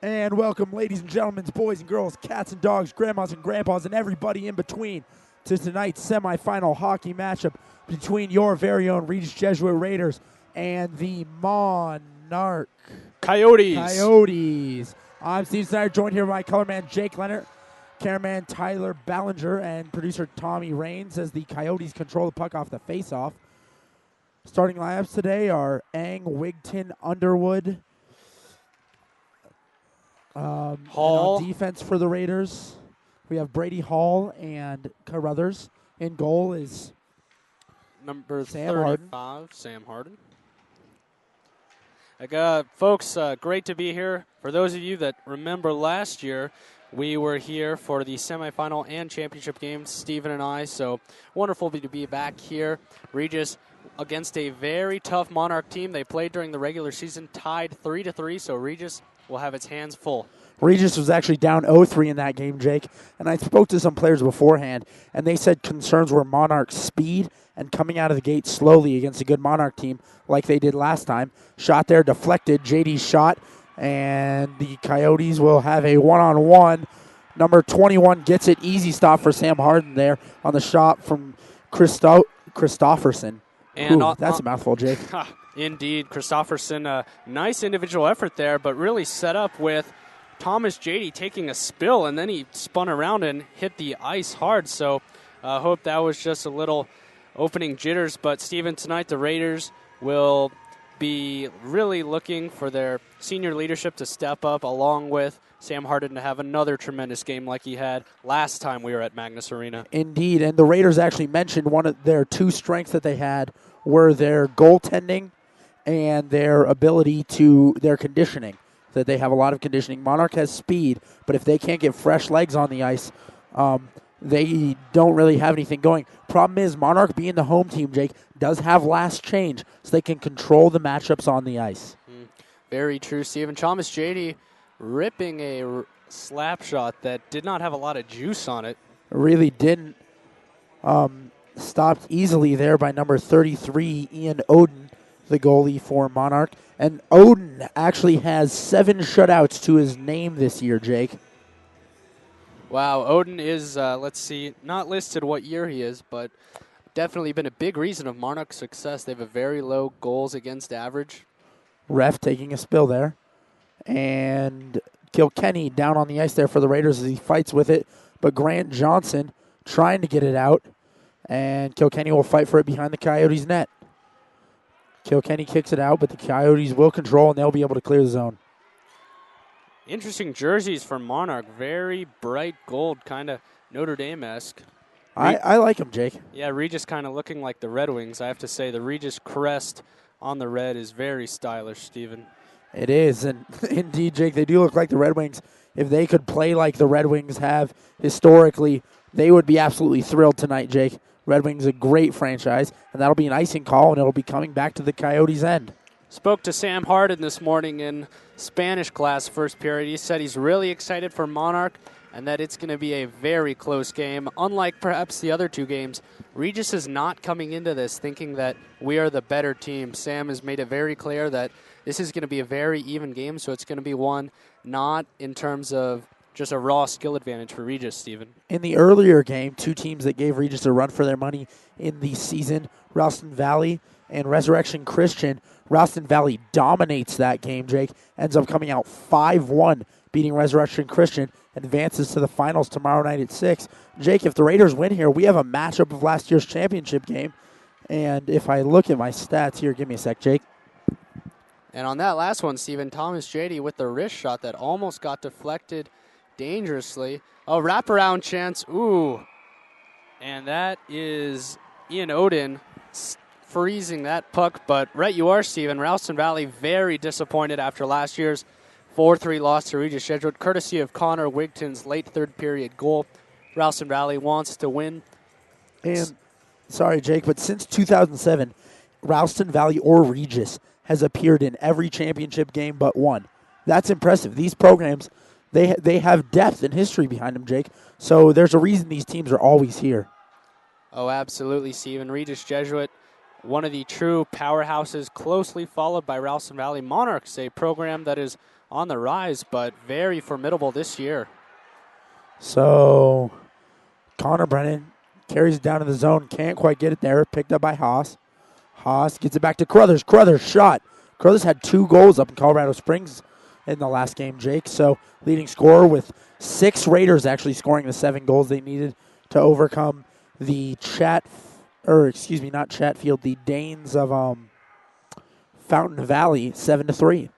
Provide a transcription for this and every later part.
And welcome, ladies and gentlemen, boys and girls, cats and dogs, grandmas and grandpas, and everybody in between to tonight's semifinal hockey matchup between your very own Regis Jesuit Raiders and the Monarch Coyotes. I'm Steve Snyder, joined here by my colorman Jake Leonard, cameraman Tyler Ballinger, and producer Tommy Rains as the Coyotes control the puck off the faceoff. Starting lineups today are Ang, Wigton, Underwood. Hall. And on defense for the Raiders, we have Brady Hall and Carruthers. In goal is number Sam 35, Harden. Sam Harden. Folks, great to be here. For those of you that remember last year, we were here for the semifinal and championship games, Steven and I, so wonderful to be back here. Regis against a very tough Monarch team. They played during the regular season, tied 3-3, so Regis will have its hands full. Regis was actually down 0-3 in that game, Jake, and I spoke to some players beforehand, and they said concerns were Monarch's speed and coming out of the gate slowly against a good Monarch team like they did last time. Shot there, deflected, JD's shot, and the Coyotes will have a one-on-one. Number 21 gets it, easy stop for Sam Harden there on the shot from Christofferson. And that's a mouthful, Jake. Indeed, Christofferson, a nice individual effort there, but really set up with Thomas JD taking a spill, and then he spun around and hit the ice hard. So I hope that was just a little opening jitters. But, Steven, tonight the Raiders will be really looking for their senior leadership to step up, along with Sam Harden to have another tremendous game like he had last time we were at Magness Arena. Indeed, and the Raiders actually mentioned one of their two strengths that they had were their goaltending and their ability to their conditioning, that they have a lot of conditioning. Monarch has speed, but if they can't get fresh legs on the ice, they don't really have anything going. Problem is, Monarch being the home team, Jake, does have last change, so they can control the matchups on the ice. Very true, Stephen. Thomas JD ripping a slap shot that did not have a lot of juice on it. Really didn't. Stopped easily there by number 33, Ian Oden, the goalie for Monarch. And Oden actually has 7 shutouts to his name this year, Jake. Wow, Oden is, not listed what year he is, but definitely been a big reason of Monarch's success. They have a very low goals against average. Ref taking a spill there. And Kilkenny down on the ice there for the Raiders as he fights with it. But Grant Johnson trying to get it out. And Kilkenny will fight for it behind the Coyotes' net. Kilkenny kicks it out, but the Coyotes will control, and they'll be able to clear the zone. Interesting jerseys for Monarch. Very bright gold, kind of Notre Dame-esque. I like them, Jake. Yeah, Regis kind of looking like the Red Wings. I have to say, the Regis crest on the red is very stylish, Stephen. It is, and indeed, Jake, they do look like the Red Wings. If they could play like the Red Wings have historically, they would be absolutely thrilled tonight, Jake. Red Wings a great franchise, and that'll be an icing call, and it'll be coming back to the Coyotes' end. Spoke to Sam Harden this morning in Spanish class first period. He said he's really excited for Monarch and that it's going to be a very close game. Unlike perhaps the other two games, Regis is not coming into this thinking that we are the better team. Sam has made it very clear that this is going to be a very even game, so it's going to be one not in terms of just a raw skill advantage for Regis, Stephen. In the earlier game, two teams that gave Regis a run for their money in the season, Ralston Valley and Resurrection Christian. Ralston Valley dominates that game, Jake. Ends up coming out 5-1, beating Resurrection Christian, advances to the finals tomorrow night at 6. Jake, if the Raiders win here, we have a matchup of last year's championship game. And if I look at my stats here, give me a sec, Jake. And on that last one, Stephen, Thomas JD with the wrist shot that almost got deflected dangerously. Oh, wraparound chance. Ooh. And that is Ian Oden freezing that puck. But right you are, Stephen. Ralston Valley very disappointed after last year's 4-3 loss to Regis Jesuit, courtesy of Connor Wigton's late third period goal. Ralston Valley wants to win. And, sorry, Jake, but since 2007, Ralston Valley or Regis has appeared in every championship game but one. That's impressive. These programs, they have depth and history behind them, Jake. So there's a reason these teams are always here. Oh, absolutely, Stephen. Regis Jesuit, one of the true powerhouses, closely followed by Ralston Valley. Monarchs, a program that is on the rise, but very formidable this year. So Connor Brennan carries it down to the zone. Can't quite get it there. Picked up by Haas. Haas gets it back to Crothers. Crothers shot. Crothers had 2 goals up in Colorado Springs in the last game, Jake. So leading scorer with 6 Raiders actually scoring the 7 goals they needed to overcome the not Chatfield, the Danes of Fountain Valley 7-3.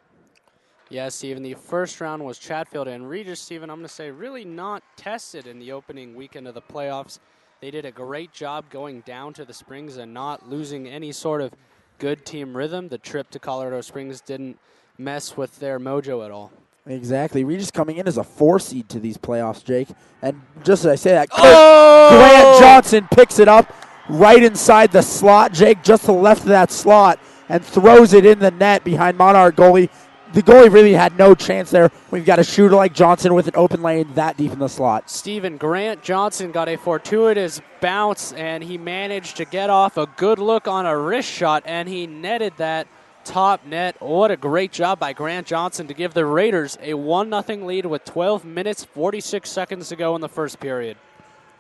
Yeah, Stephen, the first round was Chatfield and Regis. Stephen, I'm going to say really not tested in the opening weekend of the playoffs. They did a great job going down to the Springs and not losing any sort of good team rhythm. The trip to Colorado Springs didn't mess with their mojo at all. Exactly. Regis coming in as a 4 seed to these playoffs, Jake. And just as I say that, Grant Johnson picks it up right inside the slot, Jake, just to the left of that slot, and throws it in the net behind Monarch goalie. The goalie really had no chance there. We've got a shooter like Johnson with an open lane that deep in the slot. Stephen, Grant Johnson got a fortuitous bounce, and he managed to get off a good look on a wrist shot, and he netted that top net. What a great job by Grant Johnson to give the Raiders a 1-0 lead with 12 minutes, 46 seconds to go in the first period.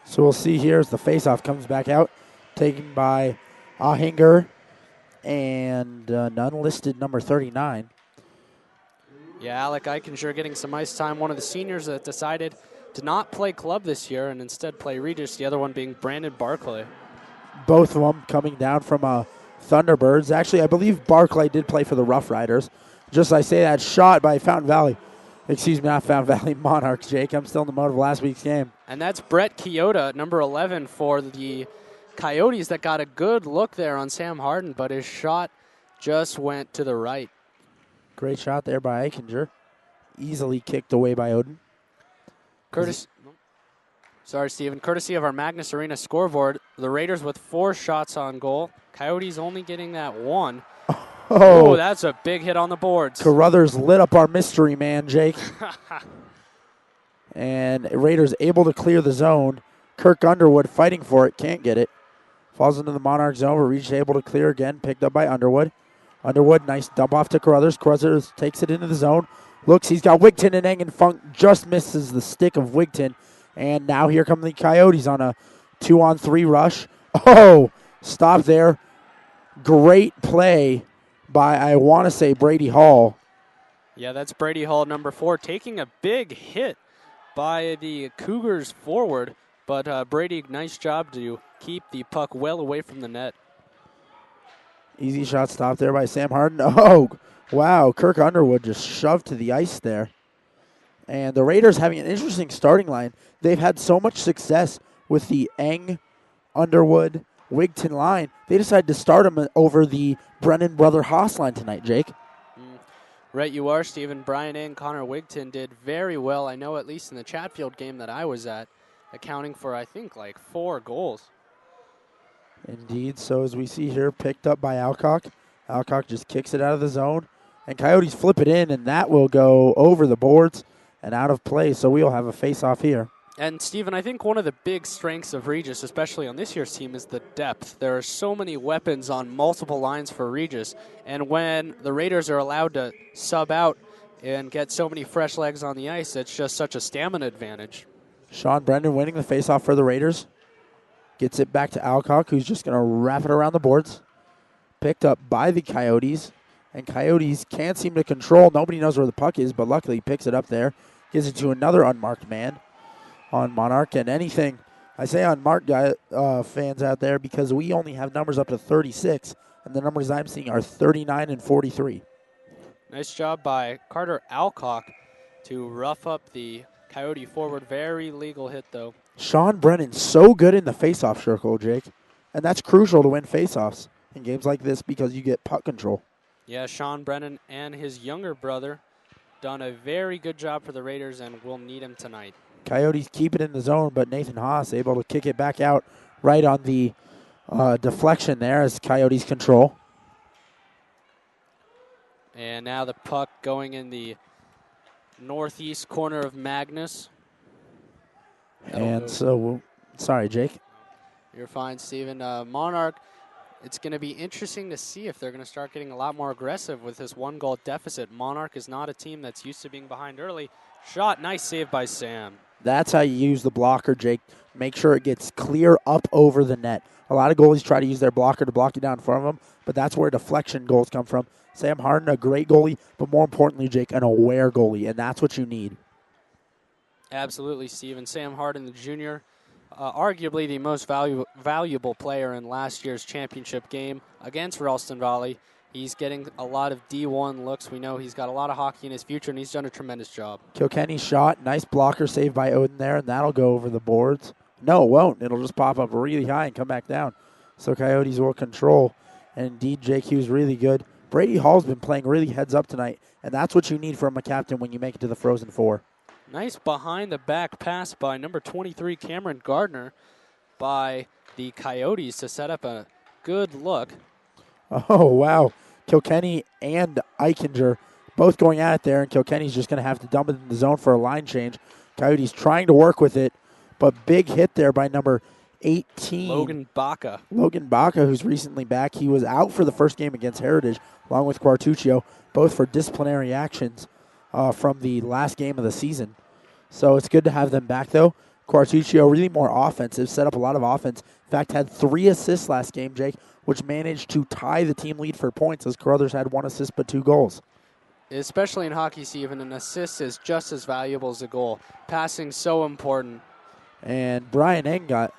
So we'll see here as the faceoff comes back out, taken by Ahinger and an unlisted number 39. Yeah, Alec Eichinger getting some ice time. One of the seniors that decided to not play club this year and instead play Regis, the other one being Brandon Barclay. Both of them coming down from Thunderbirds. Actually, I believe Barclay did play for the Rough Riders. Just as I say that, shot by Fountain Valley. Excuse me, not Fountain Valley, Monarchs, Jake. I'm still in the mode of last week's game. And that's Brett Chioda, number 11 for the Coyotes, that got a good look there on Sam Harden, but his shot just went to the right. Great shot there by Eichinger. Easily kicked away by Odin. Stephen. Courtesy of our Magness Arena scoreboard, the Raiders with 4 shots on goal. Coyotes only getting that 1. Oh, that's a big hit on the boards. Carruthers lit up our mystery man, Jake. And Raiders able to clear the zone. Kirk Underwood fighting for it, can't get it. Falls into the Monarch zone, but Regis able to clear again, picked up by Underwood. Underwood, nice dump off to Carruthers. Carruthers takes it into the zone. Looks, he's got Wigton and Engen Funk, just misses the stick of Wigton. And now here come the Coyotes on a 2-on-3 rush. Oh, stop there. Great play by, I want to say, Brady Hall. Yeah, that's Brady Hall, number 4, taking a big hit by the Cougars forward. But Brady, nice job to keep the puck well away from the net. Easy shot stopped there by Sam Harden. Oh, wow. Kirk Underwood just shoved to the ice there. And the Raiders having an interesting starting line. They've had so much success with the Eng, Underwood, Wigton line. They decided to start them over the Brennan Brother Haas line tonight, Jake. Right you are, Stephen. Brian Eng, Connor Wigton did very well, I know, at least in the Chatfield game that I was at, accounting for, I think, like 4 goals. Indeed. So as we see here, picked up by Alcock. Alcock just kicks it out of the zone. And Coyotes flip it in, and that will go over the boards and out of play. So we'll have a face-off here. And, Stephen, I think one of the big strengths of Regis, especially on this year's team, is the depth. There are so many weapons on multiple lines for Regis. And when the Raiders are allowed to sub out and get so many fresh legs on the ice, it's just such a stamina advantage. Sean Brendan winning the face-off for the Raiders. Gets it back to Alcock, who's just going to wrap it around the boards. Picked up by the Coyotes. And Coyotes can't seem to control. Nobody knows where the puck is, but luckily he picks it up there. Gives it to another unmarked man on Monarch. And anything, I say unmarked fans out there because we only have numbers up to 36. And the numbers I'm seeing are 39 and 43. Nice job by Carter Alcock to rough up the Coyote forward. Very legal hit, though. Sean Brennan, so good in the face-off circle, Jake. And that's crucial to win face-offs in games like this because you get puck control. Yeah, Sean Brennan and his younger brother done a very good job for the Raiders, and we'll need him tonight. Coyotes keep it in the zone, but Nathan Haas able to kick it back out right on the deflection there as Coyotes control. And now the puck going in northeast corner of Magness. And so, sorry, Jake. You're fine, Steven. Monarch it's going to be interesting to see if they're going to start getting a lot more aggressive with this 1-goal deficit. Monarch is not a team that's used to being behind early. Shot, nice save by Sam. That's how you use the blocker, Jake. Make sure it gets clear up over the net. A lot of goalies try to use their blocker to block you down in front of them, but that's where deflection goals come from. Sam Harden, a great goalie, but more importantly, Jake, an aware goalie, and that's what you need. Absolutely, Steven. Sam Harden, the junior, arguably the most valuable player in last year's championship game against Ralston Valley. He's getting a lot of D1 looks. We know he's got a lot of hockey in his future, and he's done a tremendous job. Kilkenny's shot, nice blocker save by Odin there, and that'll go over the boards. No, it won't. It'll just pop up really high and come back down. So Coyotes will control. And indeed, JQ's really good. Brady Hall's been playing really heads up tonight, and that's what you need from a captain when you make it to the Frozen Four. Nice behind-the-back pass by number 23, Cameron Gardner, by the Coyotes to set up a good look. Oh, wow. Kilkenny and Eichinger both going at it there, and Kilkenny's just going to have to dump it in the zone for a line change. Coyotes trying to work with it, but big hit there by number 18. Logan Baca. Logan Baca, who's recently back. He was out for the first game against Heritage, along with Quartuccio, both for disciplinary actions from the last game of the season. So it's good to have them back, though. Quartuccio really more offensive, set up a lot of offense. In fact, had 3 assists last game, Jake, which managed to tie the team lead for points as Carruthers had 1 assist but 2 goals. Especially in hockey, Steven, an assist is just as valuable as a goal. Passing so important. And Brian Eng got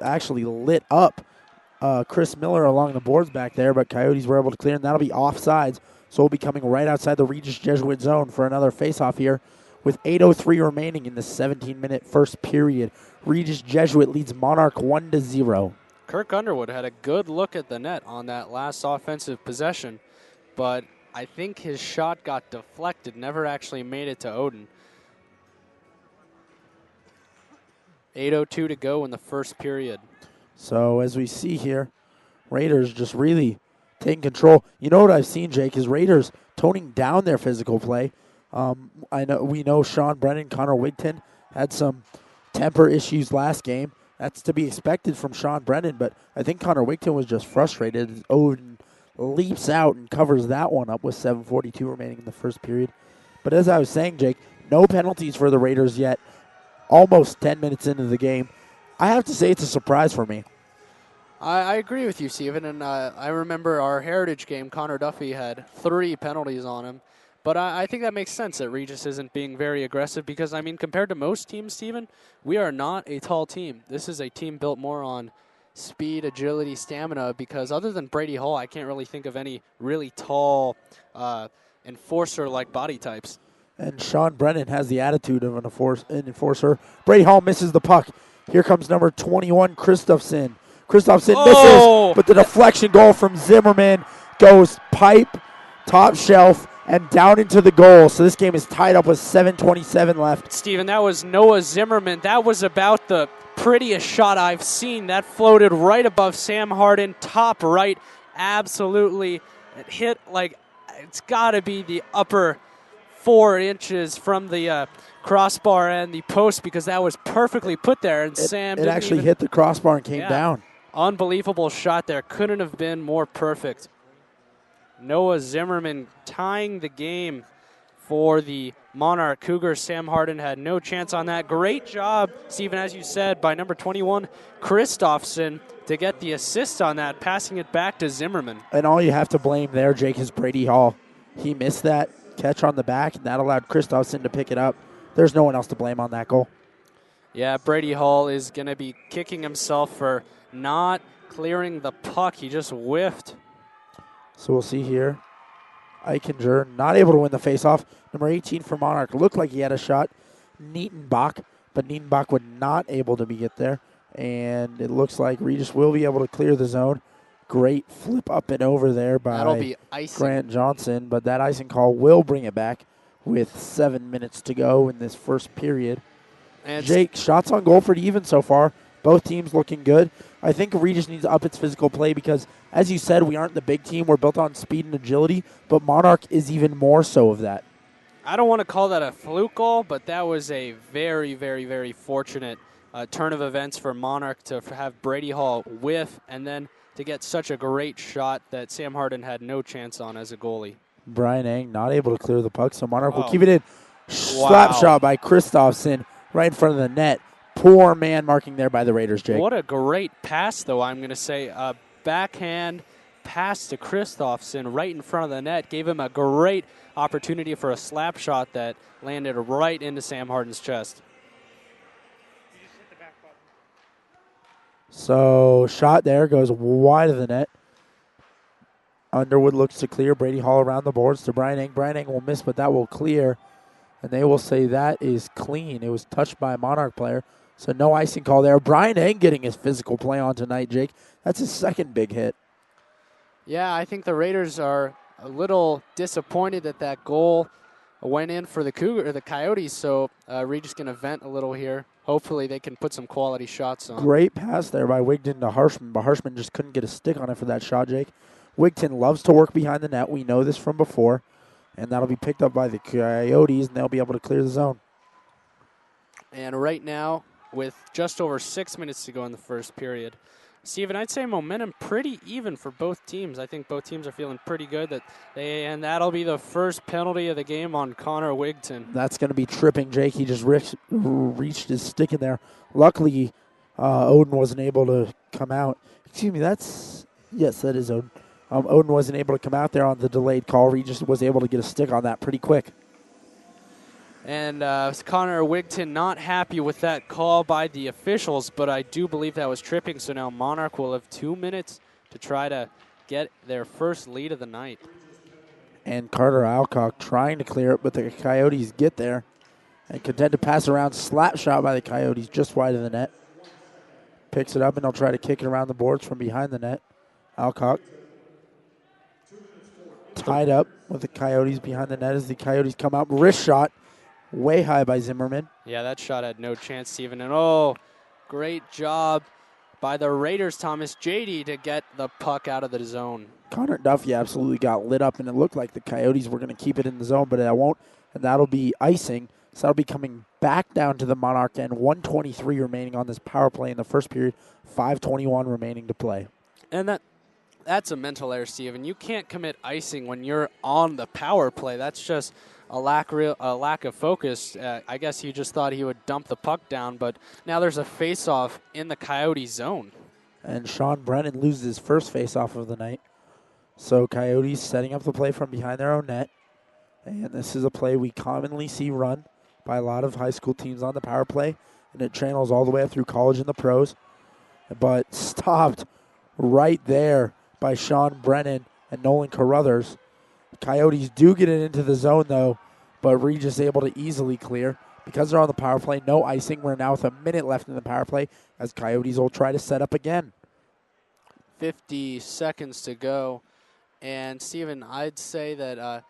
actually lit up Chris Miller along the boards back there, but Coyotes were able to clear, and that'll be offsides. So we'll be coming right outside the Regis Jesuit zone for another faceoff here with 8:03 remaining in the 17-minute first period. Regis Jesuit leads Monarch 1-0. Kirk Underwood had a good look at the net on that last offensive possession, but I think his shot got deflected, never actually made it to Odin. 8:02 to go in the first period. So as we see here, Raiders just really taking control. You know what I've seen, Jake, is Raiders toning down their physical play. We know Sean Brennan, Connor Wigton had some temper issues last game. That's to be expected from Sean Brennan, but I think Connor Wigton was just frustrated. Odin leaps out and covers that one up with 7:42 remaining in the first period. But as I was saying, Jake, no penalties for the Raiders yet. Almost 10 minutes into the game. I have to say it's a surprise for me. I agree with you, Steven, and I remember our Heritage game, Connor Duffy had 3 penalties on him. But I think that makes sense that Regis isn't being very aggressive because, I mean, compared to most teams, Steven, we are not a tall team. This is a team built more on speed, agility, stamina, because other than Brady Hall, I can't really think of any really tall enforcer-like body types. And Sean Brennan has the attitude of an enforcer. Brady Hall misses the puck. Here comes number 21, Christopherson. Christopherson misses, but the deflection goal from Zimmerman goes pipe, top shelf, and down into the goal. So this game is tied up with 7:27 left. Steven, that was Noah Zimmerman. That was about the prettiest shot I've seen. That floated right above Sam Harden, top right. Absolutely. It hit like it's got to be the upper 4 inches from the crossbar and the post because that was perfectly put there. And Sam it actually hit the crossbar and came down. Unbelievable shot there. Couldn't have been more perfect. Noah Zimmerman tying the game for the Monarch Cougars. Sam Harden had no chance on that. Great job, Steven, as you said, by number 21, Christopherson, to get the assist on that, passing it back to Zimmerman. And all you have to blame there, Jake, is Brady Hall. He missed that catch on the back, and that allowed Christopherson to pick it up. There's no one else to blame on that goal. Yeah, Brady Hall is going to be kicking himself for not clearing the puck. He just whiffed. So we'll see here. Eichinger not able to win the faceoff. Number 18 for Monarch looked like he had a shot. Nietenbach, but Nietenbach would not able to get there. And it looks like Regis will be able to clear the zone. Great flip up and over there by That'll be icing. Grant Johnson, but that icing call will bring it back with 7 minutes to go in this first period. And Jake, shots on goal pretty even so far. Both teams looking good. I think Regis needs to up its physical play because, as you said, we aren't the big team. We're built on speed and agility, but Monarch is even more so of that. I don't want to call that a fluke goal, but that was a very, very, very fortunate turn of events for Monarch to have Brady Hall whiff and then to get such a great shot that Sam Harden had no chance on as a goalie. Brian Eng not able to clear the puck, so Monarch will Oh. keep it in. Slap shot by Christofson right in front of the net. Poor man marking there by the Raiders, Jake. What a great pass, though, I'm going to say. A backhand pass to Christofson right in front of the net. Gave him a great opportunity for a slap shot that landed right into Sam Harden's chest. So shot there, goes wide of the net. Underwood looks to clear. Brady Hall around the boards to Brian Eng. Brian Eng will miss, but that will clear. And they will say that is clean. It was touched by a Monarch player. So no icing call there. Brian Eng getting his physical play on tonight, Jake. That's his second big hit. Yeah, I think the Raiders are a little disappointed that that goal went in for the Coyotes. So Regis going to vent a little here. Hopefully they can put some quality shots on. Great pass there by Wigton to Harshman, but Harshman just couldn't get a stick on it for that shot, Jake. Wigton loves to work behind the net. We know this from before. And that'll be picked up by the Coyotes, and they'll be able to clear the zone. And right now, with just over 6 minutes to go in the first period, Steven, I'd say momentum pretty even for both teams. I think both teams are feeling pretty good. And that'll be the first penalty of the game on Connor Wigton. That's going to be tripping, Jake. He just reached his stick in there. Luckily, Odin wasn't able to come out. Excuse me, yes, that is Odin. Odin wasn't able to come out there on the delayed call. Regis was able to get a stick on that pretty quick. And Connor Wigton not happy with that call by the officials, but I do believe that was tripping. So now Monarch will have 2 minutes to try to get their first lead of the night. And Carter Alcock trying to clear it, but the Coyotes get there. And content to pass around. Slap shot by the Coyotes just wide of the net. Picks it up, and they'll try to kick it around the boards from behind the net. Alcock tied up with the Coyotes behind the net as the Coyotes come out. Wrist shot way high by Zimmerman. Yeah, that shot had no chance, Steven. And great job by the Raiders, Thomas J.D., to get the puck out of the zone. Connor Duffy absolutely got lit up, and it looked like the Coyotes were going to keep it in the zone, but it won't, and that'll be icing. So that'll be coming back down to the Monarch end. 1:23 remaining on this power play in the first period. 5:21 remaining to play. And that's a mental error, Steven. You can't commit icing when you're on the power play. That's just a lack of focus. I guess he just thought he would dump the puck down, but now there's a face-off in the Coyote zone. And Sean Brennan loses his first face-off of the night. So Coyotes setting up the play from behind their own net. And this is a play we commonly see run by a lot of high school teams on the power play. And it channels all the way up through college and the pros. But stopped right there by Sean Brennan and Nolan Carruthers. Coyotes do get it into the zone, though, but Regis able to easily clear. Because they're on the power play, no icing. We're now with a minute left in the power play as Coyotes will try to set up again. 50 seconds to go. And, Steven, I'd say that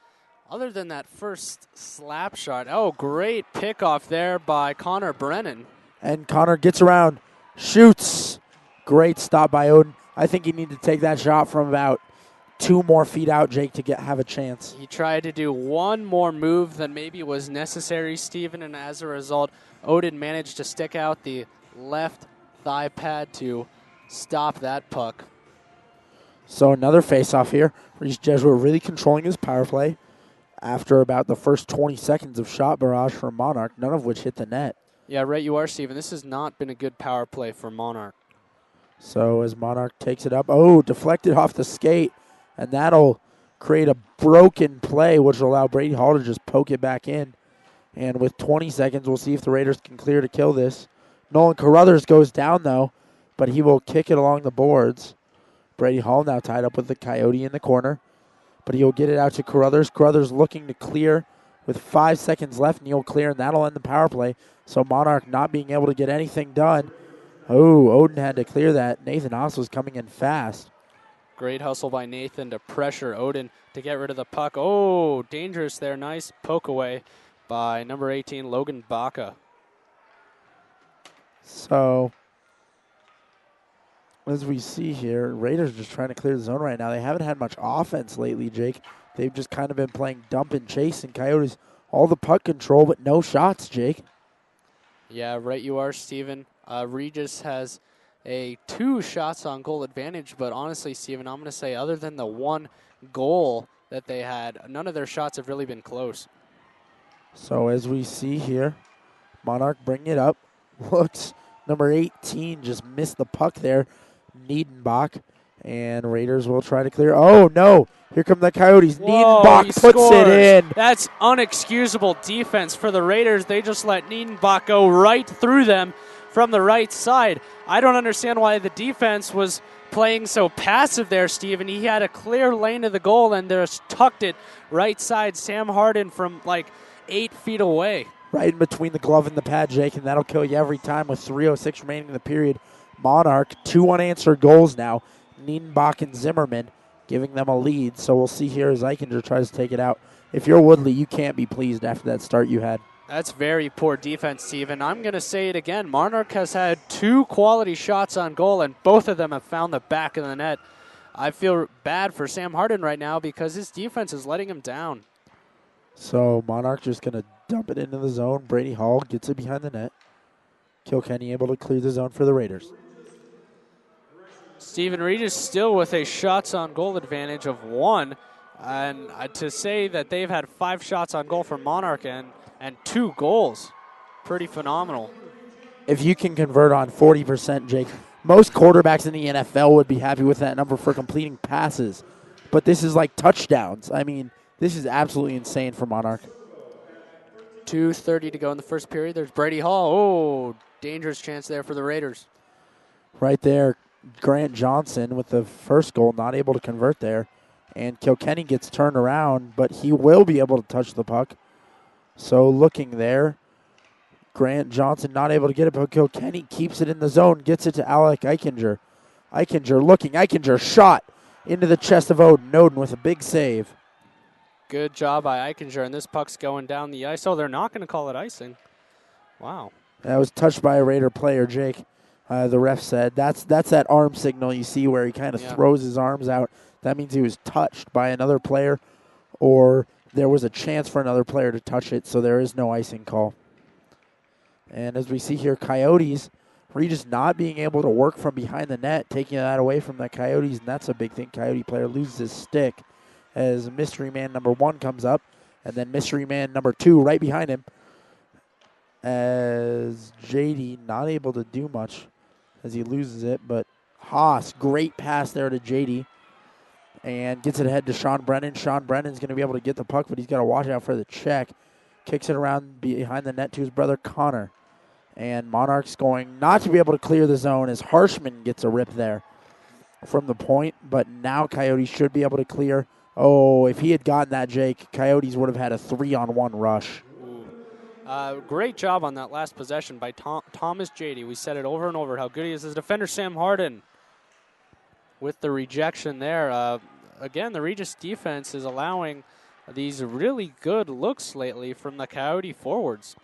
other than that first slap shot, great pickoff there by Connor Brennan. And Connor gets around, shoots. Great stop by Odin. I think you need to take that shot from about 2 more feet out, Jake, to have a chance. He tried to do one more move than maybe was necessary, Steven, and as a result, Odin managed to stick out the left thigh pad to stop that puck. So another face-off here. Regis Jesuit really controlling his power play after about the first 20 seconds of shot barrage for Monarch, none of which hit the net. Yeah, right you are, Steven. This has not been a good power play for Monarch. So as Monarch takes it up, deflected off the skate, and that'll create a broken play, which will allow Brady Hall to just poke it back in. And with 20 seconds, we'll see if the Raiders can clear to kill this. Nolan Carruthers goes down, though, but he will kick it along the boards. Brady Hall now tied up with the Coyote in the corner, but he'll get it out to Carruthers. Carruthers looking to clear with 5 seconds left, and he'll clear, and that'll end the power play. So Monarch not being able to get anything done. Odin had to clear that. Nathan Haas was coming in fast. Great hustle by Nathan to pressure Odin to get rid of the puck. Dangerous there. Nice poke away by number 18, Logan Baca. So, as we see here, Raiders just trying to clear the zone right now. They haven't had much offense lately, Jake. They've just kind of been playing dump and chase, and Coyotes all the puck control, but no shots, Jake. Yeah, right you are, Steven. Regis has a 2 shots on goal advantage, but honestly, Steven, I'm going to say other than the 1 goal that they had, none of their shots have really been close. So as we see here, Monarch bring it up. Looks, number 18 just missed the puck there, Niedenbach. And Raiders will try to clear. Oh, no. Here come the Coyotes. Whoa, he Niedenbach puts scores. it in. That's unexcusable defense for the Raiders. They just let Niedenbach go right through them from the right side. I don't understand why the defense was playing so passive there, Steven. He had a clear lane to the goal and just tucked it right side Sam Harden from like 8 feet away. Right in between the glove and the pad, Jake, and that'll kill you every time with 3:06 remaining in the period. Monarch, 2 unanswered goals now. Niedenbach and Zimmerman giving them a lead. So we'll see here as Eichinger tries to take it out. If you're Woodley, you can't be pleased after that start you had. That's very poor defense, Steven. I'm going to say it again. Monarch has had 2 quality shots on goal, and both of them have found the back of the net. I feel bad for Sam Harden right now because his defense is letting him down. So Monarch just going to dump it into the zone. Brady Hall gets it behind the net. Kilkenny able to clear the zone for the Raiders. Steven Regis still with a shots on goal advantage of 1. And to say that they've had 5 shots on goal for Monarch and 2 goals, pretty phenomenal. If you can convert on 40%, Jake, most quarterbacks in the NFL would be happy with that number for completing passes. But this is like touchdowns. I mean, this is absolutely insane for Monarch. 2:30 to go in the first period. There's Brady Hall. Oh, dangerous chance there for the Raiders. Right there, Grant Johnson with the first goal, not able to convert there. And Kilkenny gets turned around, but he will be able to touch the puck. So looking there, Grant Johnson not able to get it, but Kilkenny keeps it in the zone, gets it to Alec Eichinger. Eichinger looking, Eichinger shot into the chest of Oden. Oden with a big save. Good job by Eichinger, and this puck's going down the ice. Oh, they're not going to call it icing. Wow. That was touched by a Raider player, Jake. The ref said that's that arm signal you see where he kind of throws his arms out. That means he was touched by another player, or there was a chance for another player to touch it, so there is no icing call. And as we see here, Coyotes, Regis not being able to work from behind the net, taking that away from the Coyotes, and that's a big thing. Coyote player loses his stick as mystery man number 1 comes up, and then mystery man number 2 right behind him as JD not able to do much as he loses it, but Haas, great pass there to JD, and gets it ahead to Sean Brennan. Sean Brennan's going to be able to get the puck, but he's got to watch out for the check. Kicks it around behind the net to his brother Connor. And Monarch's going not to be able to clear the zone as Harshman gets a rip there from the point, but now Coyotes should be able to clear. Oh, if he had gotten that, Jake, Coyotes would have had a 3-on-1 rush. Great job on that last possession by Thomas JD. We said it over and over how good he is as a defender. Sam Harden with the rejection there. Again, the Regis defense is allowing these really good looks lately from the Coyote forwards.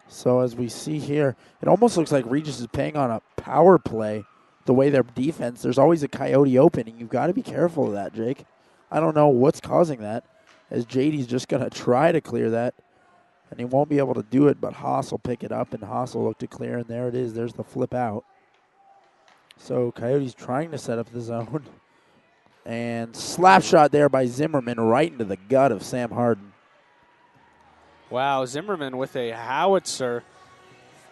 So as we see here, it almost looks like Regis is paying on a power play the way their defense. There's always a Coyote opening. You've got to be careful of that, Jake. I don't know what's causing that, as JD's just going to try to clear that, and he won't be able to do it, but Haas will pick it up, and Haas will look to clear, and there it is. There's the flip out. So Coyotes trying to set up the zone, and slap shot there by Zimmerman right into the gut of Sam Harden. Wow, Zimmerman with a howitzer.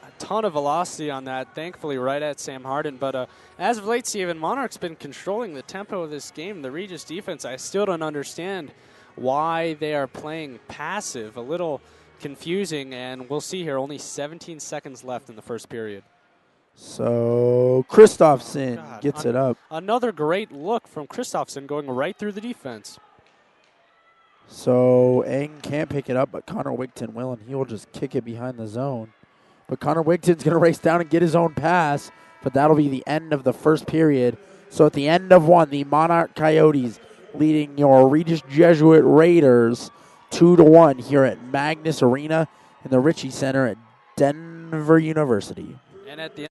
A ton of velocity on that, thankfully right at Sam Harden. But as of late, Steven, Monarch's been controlling the tempo of this game. The Regis defense, I still don't understand why they are playing passive. A little confusing, and we'll see here. Only 17 seconds left in the first period. So Christopherson gets it up. Another great look from Christopherson going right through the defense. So Eng can't pick it up, but Connor Wigton will, and he will just kick it behind the zone. But Connor Wigton's going to race down and get his own pass, but that'll be the end of the first period. So at the end of 1, the Monarch Coyotes leading your Regis Jesuit Raiders 2-1 here at Magness Arena in the Ritchie Center at Denver University. And at the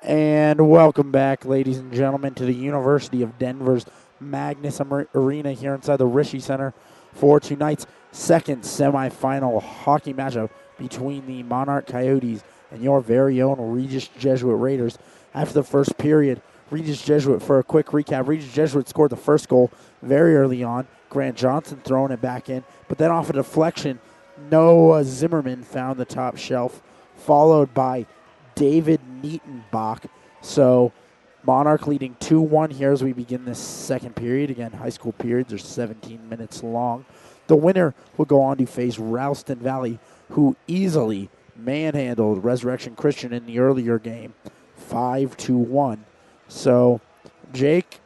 And welcome back, ladies and gentlemen, to the University of Denver's Magness Arena here inside the Rishi Center for tonight's second semifinal hockey matchup between the Monarch Coyotes and your very own Regis Jesuit Raiders. After the first period, Regis Jesuit, for a quick recap, Regis Jesuit scored the first goal very early on. Grant Johnson throwing it back in, but then off a deflection, Noah Zimmerman found the top shelf, followed by David Nietenbach. So Monarch leading 2-1 here as we begin this second period. Again, high school periods are 17 minutes long. The winner will go on to face Ralston Valley, who easily manhandled Resurrection Christian in the earlier game, 5-1. So, Jake,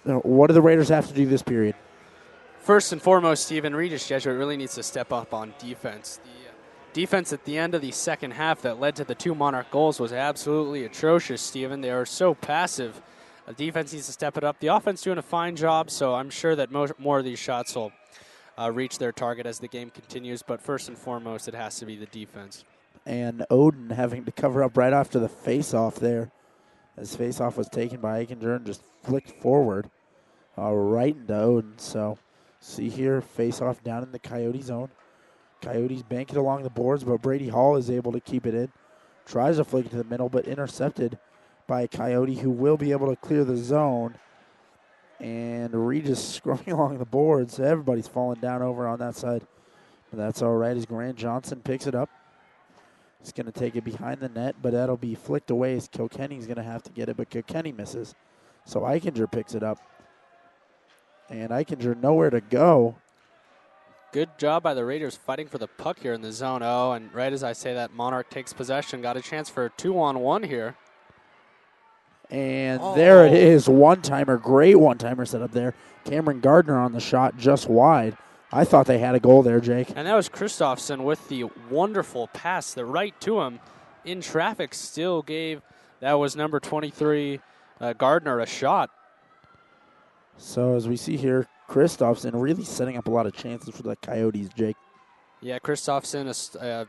what do the Raiders have to do this period? First and foremost, Stephen, Regis Jesuit really needs to step up on defense. The defense at the end of the second half that led to the two Monarch goals was absolutely atrocious, Stephen. They are so passive. The defense needs to step it up. The offense doing a fine job, so I'm sure that more of these shots will reach their target as the game continues. But first and foremost, it has to be the defense. And Odin having to cover up right after the face-off there, as face-off was taken by Eichinger and just flicked forward right into Odin. So see here, face-off down in the Coyote zone. Coyotes bank it along the boards, but Brady Hall is able to keep it in. Tries to flick it to the middle, but intercepted by a Coyote who will be able to clear the zone. And Regis scrumming along the boards. Everybody's falling down over on that side. But that's all right as Grant Johnson picks it up. He's going to take it behind the net, but that'll be flicked away as Kilkenny's going to have to get it, but Kilkenny misses. So Eichinger picks it up. And Eichinger nowhere to go. Good job by the Raiders fighting for the puck here in the zone. Oh, and right as I say that, Monarch takes possession. Got a chance for a 2-on-1 here. And there it is, one-timer, great one-timer set up there. Cameron Gardner on the shot, just wide. I thought they had a goal there, Jake. And that was Christofson with the wonderful pass, the right to him. In traffic, still gave, that was number 23, Gardner, a shot. So as we see here, Christofson really setting up a lot of chances for the Coyotes, Jake. Yeah, Christofson,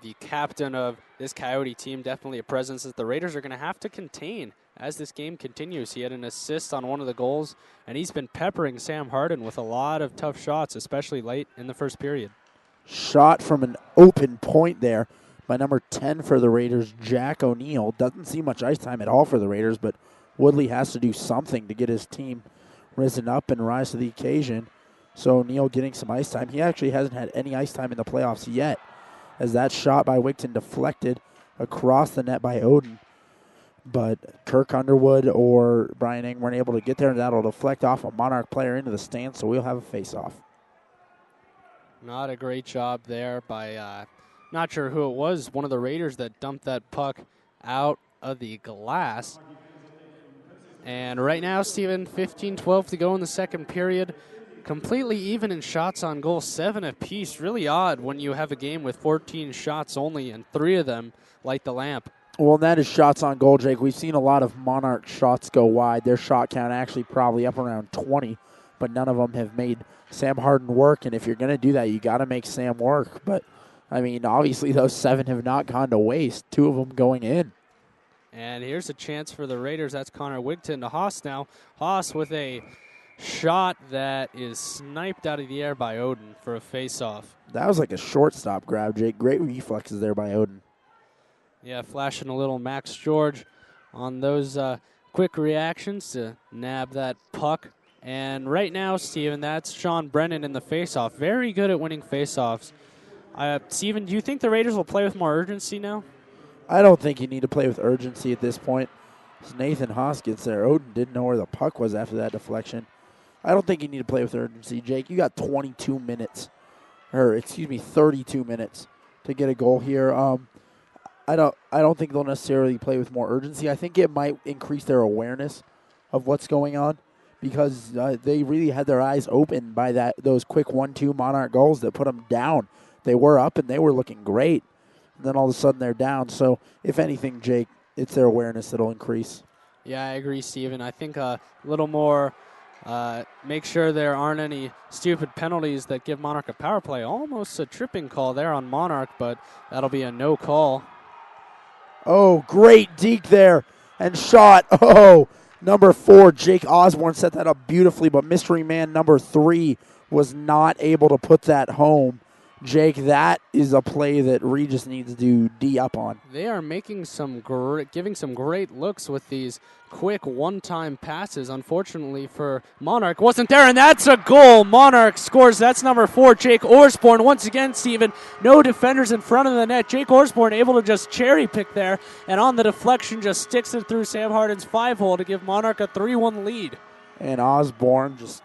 the captain of this Coyote team, definitely a presence that the Raiders are going to have to contain as this game continues. He had an assist on one of the goals, and he's been peppering Sam Harden with a lot of tough shots, especially late in the first period. Shot from an open point there by number 10 for the Raiders, Jack O'Neill. Doesn't see much ice time at all for the Raiders, but Woodley has to do something to get his team risen up and rise to the occasion. So O'Neill getting some ice time. He actually hasn't had any ice time in the playoffs yet, as that shot by Wigton deflected across the net by Odin. But Kirk Underwood or Brian Eng weren't able to get there, and that'll deflect off a Monarch player into the stands, so we'll have a face-off. Not a great job there by, not sure who it was, one of the Raiders that dumped that puck out of the glass. And right now, Steven, 15-12 to go in the second period. Completely even in shots on goal, 7 apiece. Really odd when you have a game with 14 shots only and 3 of them light the lamp. Well, that is shots on goal, Jake. We've seen a lot of Monarch shots go wide. Their shot count actually probably up around 20, but none of them have made Sam Harden work. And if you're going to do that, you got to make Sam work. But, I mean, obviously those 7 have not gone to waste, 2 of them going in. And here's a chance for the Raiders. That's Connor Wigton to Haas now. Haas with a shot that is sniped out of the air by Odin for a face-off. That was like a shortstop grab, Jake. Great reflexes there by Odin. Yeah, flashing a little Max George on those quick reactions to nab that puck. And right now, Steven, that's Sean Brennan in the face-off. Very good at winning face-offs. Steven, do you think the Raiders will play with more urgency now? I don't think you need to play with urgency at this point. As Nathan Haas gets there, Odin didn't know where the puck was after that deflection. I don't think you need to play with urgency, Jake. You got 22 minutes, 32 minutes to get a goal here. I don't think they'll necessarily play with more urgency. I think it might increase their awareness of what's going on because they really had their eyes open by those quick 1-2 Monarch goals that put them down. They were up and they were looking great, and then all of a sudden they're down. So if anything, Jake, it's their awareness that'll increase. Yeah, I agree, Steven. I think a little more make sure there aren't any stupid penalties that give Monarch a power play. Almost a tripping call there on Monarch, but that'll be a no call. Oh, great deke there and shot. Oh, number 4, Jake Osborne set that up beautifully, but mystery man number 3 was not able to put that home. Jake, that is a play that Regis needs to D up on. They are making giving some great looks with these quick one-time passes. Unfortunately for Monarch, wasn't there, and that's a goal. Monarch scores. That's number 4, Jake Osborne. Once again, Steven, no defenders in front of the net. Jake Osborne able to just cherry pick there, and on the deflection just sticks it through Sam Harden's 5-hole to give Monarch a 3-1 lead. And Osborne, just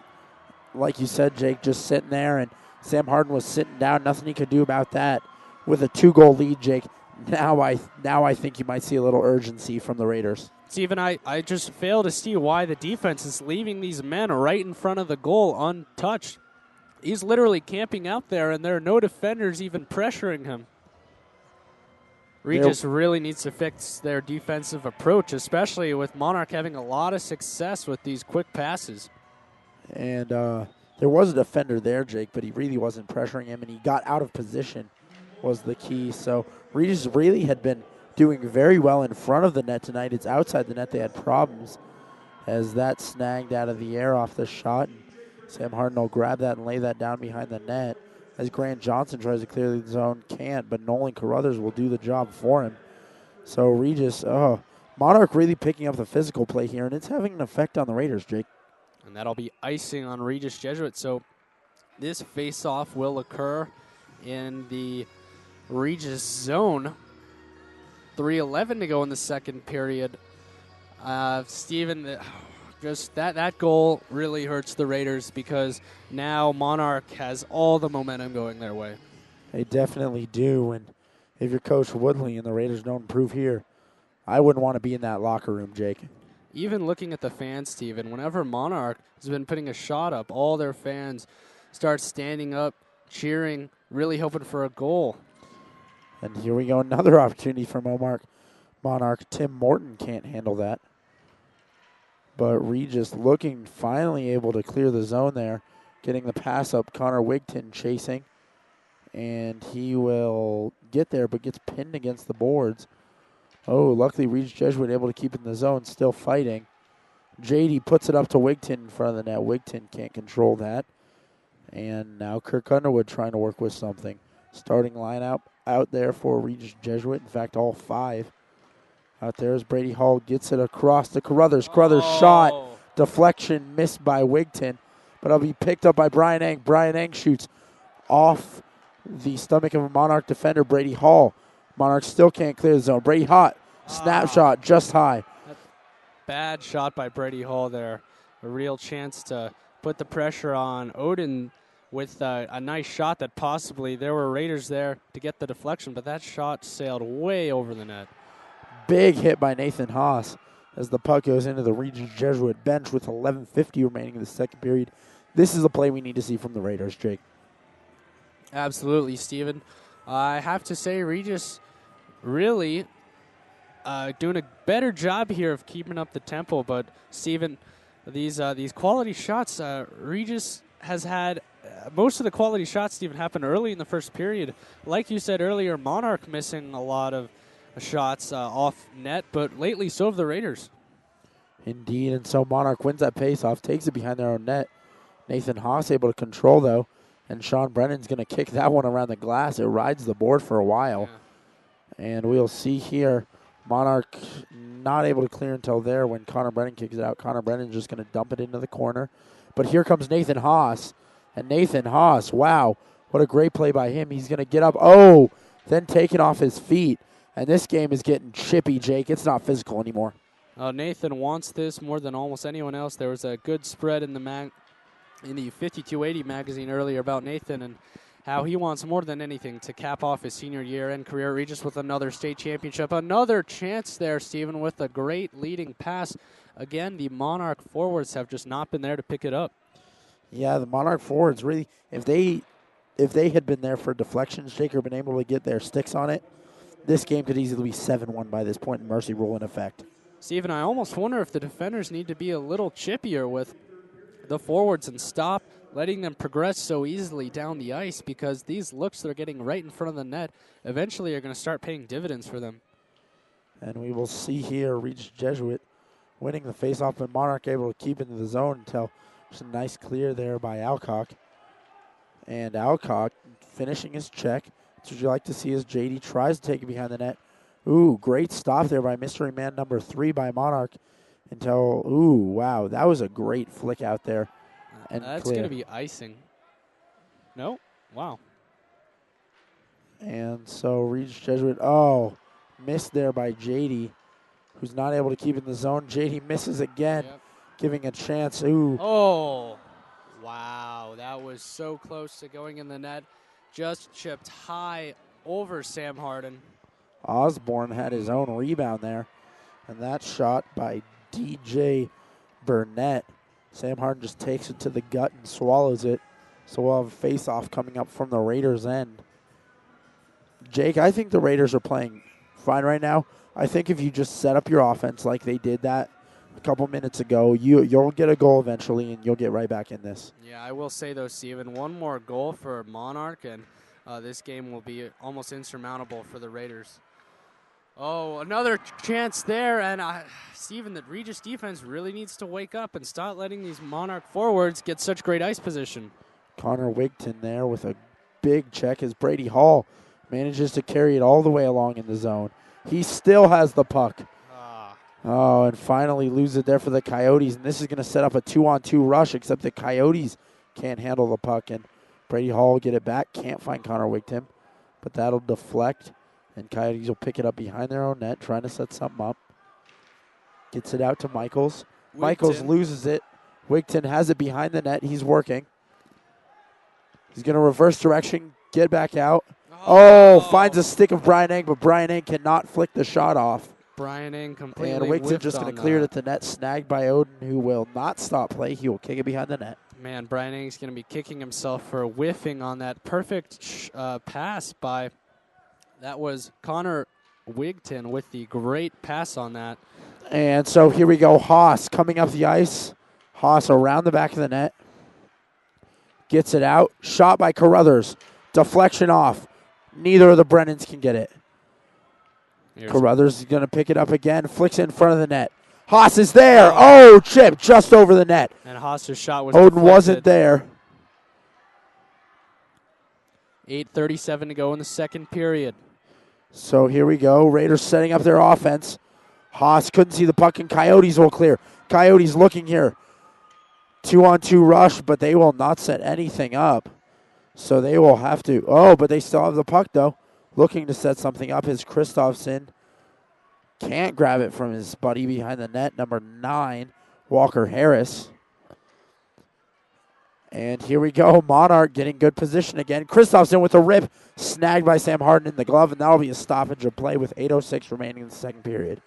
like you said, Jake, just sitting there, and Sam Harden was sitting down. Nothing he could do about that. With a 2-goal lead, Jake, now I think you might see a little urgency from the Raiders. Steven, I just fail to see why the defense is leaving these men right in front of the goal untouched. He's literally camping out there, and there are no defenders even pressuring him. Regis really needs to fix their defensive approach, especially with Monarch having a lot of success with these quick passes. And there was a defender there, Jake, but he really wasn't pressuring him, and he got out of position was the key. So Regis really had been doing very well in front of the net tonight. It's outside the net they had problems as that snagged out of the air off the shot. And Sam Harden will grab that and lay that down behind the net as Grant Johnson tries to clear the zone. Can't, but Nolan Carruthers will do the job for him. So Regis, Monarch really picking up the physical play here, and it's having an effect on the Raiders, Jake. And that'll be icing on Regis Jesuit. So this face-off will occur in the Regis zone. 3:11 to go in the second period. Steven, just that goal really hurts the Raiders because now Monarch has all the momentum going their way. They definitely do, and if you're Coach Woodley and the Raiders don't improve here, I wouldn't want to be in that locker room, Jake. Even looking at the fans, Steven, whenever Monarch has been putting a shot up, all their fans start standing up, cheering, really hoping for a goal. And here we go, another opportunity for Monarch. Tim Morton can't handle that. But Regis looking finally able to clear the zone there, getting the pass up. Connor Wigton chasing, and he will get there, but gets pinned against the boards. Oh, luckily Regis Jesuit able to keep it in the zone, still fighting. JD puts it up to Wigton in front of the net. Wigton can't control that. And now Kirk Underwood trying to work with something. Starting lineup out there for Regis Jesuit. In fact, all 5 out there as Brady Hall gets it across to Carruthers. Carruthers shot. Deflection missed by Wigton, but it'll be picked up by Brian Eng. Brian Eng shoots off the stomach of a Monarch defender, Brady Hall. Monarch still can't clear the zone. Brady Hot, snapshot just high. Bad shot by Brady Hall there. A real chance to put the pressure on Odin with a nice shot that possibly there were Raiders there to get the deflection, but that shot sailed way over the net. Big hit by Nathan Haas as the puck goes into the Regis Jesuit bench with 11:50 remaining in the second period. This is a play we need to see from the Raiders, Jake. Absolutely, Steven. I have to say Regis really doing a better job here of keeping up the tempo, but Steven, these quality shots, Regis has had most of the quality shots even happened early in the first period. Like you said earlier, Monarch missing a lot of shots off net, but lately so have the Raiders. Indeed, and so Monarch wins that faceoff, takes it behind their own net. Nathan Haas able to control, though, and Sean Brennan's going to kick that one around the glass. It rides the board for a while. Yeah. And we'll see here, Monarch not able to clear until there when Connor Brennan kicks it out. Connor Brennan's just going to dump it into the corner. But here comes Nathan Haas. And Nathan Haas, wow, what a great play by him. He's going to get up. Oh, then taken off his feet. And this game is getting chippy, Jake. It's not physical anymore. Nathan wants this more than almost anyone else. There was a good spread in the 5280 magazine earlier about Nathan and how he wants more than anything to cap off his senior year and career at Regis with another state championship. Another chance there, Stephen, with a great leading pass. Again, the Monarch forwards have just not been there to pick it up. Yeah, the Monarch forwards really, if they had been there for deflections, Jake, or been able to get their sticks on it, this game could easily be 7-1 by this point, mercy rule in effect. Stephen, I almost wonder if the defenders need to be a little chippier with the forwards and stop letting them progress so easily down the ice, because these looks they're getting right in front of the net eventually are going to start paying dividends for them. And we will see here Regis Jesuit winning the faceoff, but Monarch able to keep into the zone until there's a nice clear there by Alcock. And Alcock finishing his check. That's what you like to see as JD tries to take it behind the net. Ooh, great stop there by mystery man number 3 by Monarch. Until, ooh, wow, that was a great flick out there. And that's going to be icing. No? Wow. And so Regis Jesuit, missed there by JD, who's not able to keep in the zone. JD misses again, giving a chance. Ooh. Oh, wow. That was so close to going in the net. Just chipped high over Sam Harden. Osborne had his own rebound there. And that shot by DJ Burnett. Sam Harden just takes it to the gut and swallows it. So we'll have a face-off coming up from the Raiders' end. Jake, I think the Raiders are playing fine right now. I think if you just set up your offense like they did that a couple minutes ago, you'll get a goal eventually, and you'll get right back in this. Yeah, I will say, though, Steven, one more goal for Monarch, and this game will be almost insurmountable for the Raiders. Oh, another chance there, and Steven, the Regis defense really needs to wake up and stop letting these Monarch forwards get such great ice position. Connor Wigton there with a big check as Brady Hall manages to carry it all the way along in the zone. He still has the puck. Oh, and finally loses it there for the Coyotes, and this is going to set up a 2-on-2 rush, except the Coyotes can't handle the puck, and Brady Hall will get it back. Can't find Connor Wigton, but that'll deflect. And Coyotes will pick it up behind their own net, trying to set something up. Gets it out to Michaels. Wigton. Michaels loses it. Wigton has it behind the net. He's working. He's going to reverse direction, get back out. Oh, finds a stick of Brian Eng, but Brian Eng cannot flick the shot off. Brian Eng completely And Wigton just going to clear it at the net, snagged by Oden, who will not stop play. He will kick it behind the net. Man, Brian Eng's going to be kicking himself for whiffing on that perfect pass by... That was Connor Wigton with the great pass on that. And so here we go. Haas coming up the ice. Haas around the back of the net. Gets it out. Shot by Carruthers. Deflection off. Neither of the Brennans can get it. Carruthers is going to pick it up again. Flicks it in front of the net. Haas is there. Oh, chip just over the net. And Haas's shot was Oden deflected. wasn't there. 8:37 to go in the second period. So here we go. Raiders setting up their offense. Haas couldn't see the puck, and Coyotes will clear. Coyotes looking here. 2-on-2 rush, but they will not set anything up. So they will have to. Oh, but they still have the puck, though. Looking to set something up is Christopherson. Can't grab it from his buddy behind the net, number 9, Walker Harris. And here we go. Monarch getting good position again. Christopherson with a rip. Snagged by Sam Harden in the glove, and that'll be a stoppage of play with 8:06 remaining in the second period.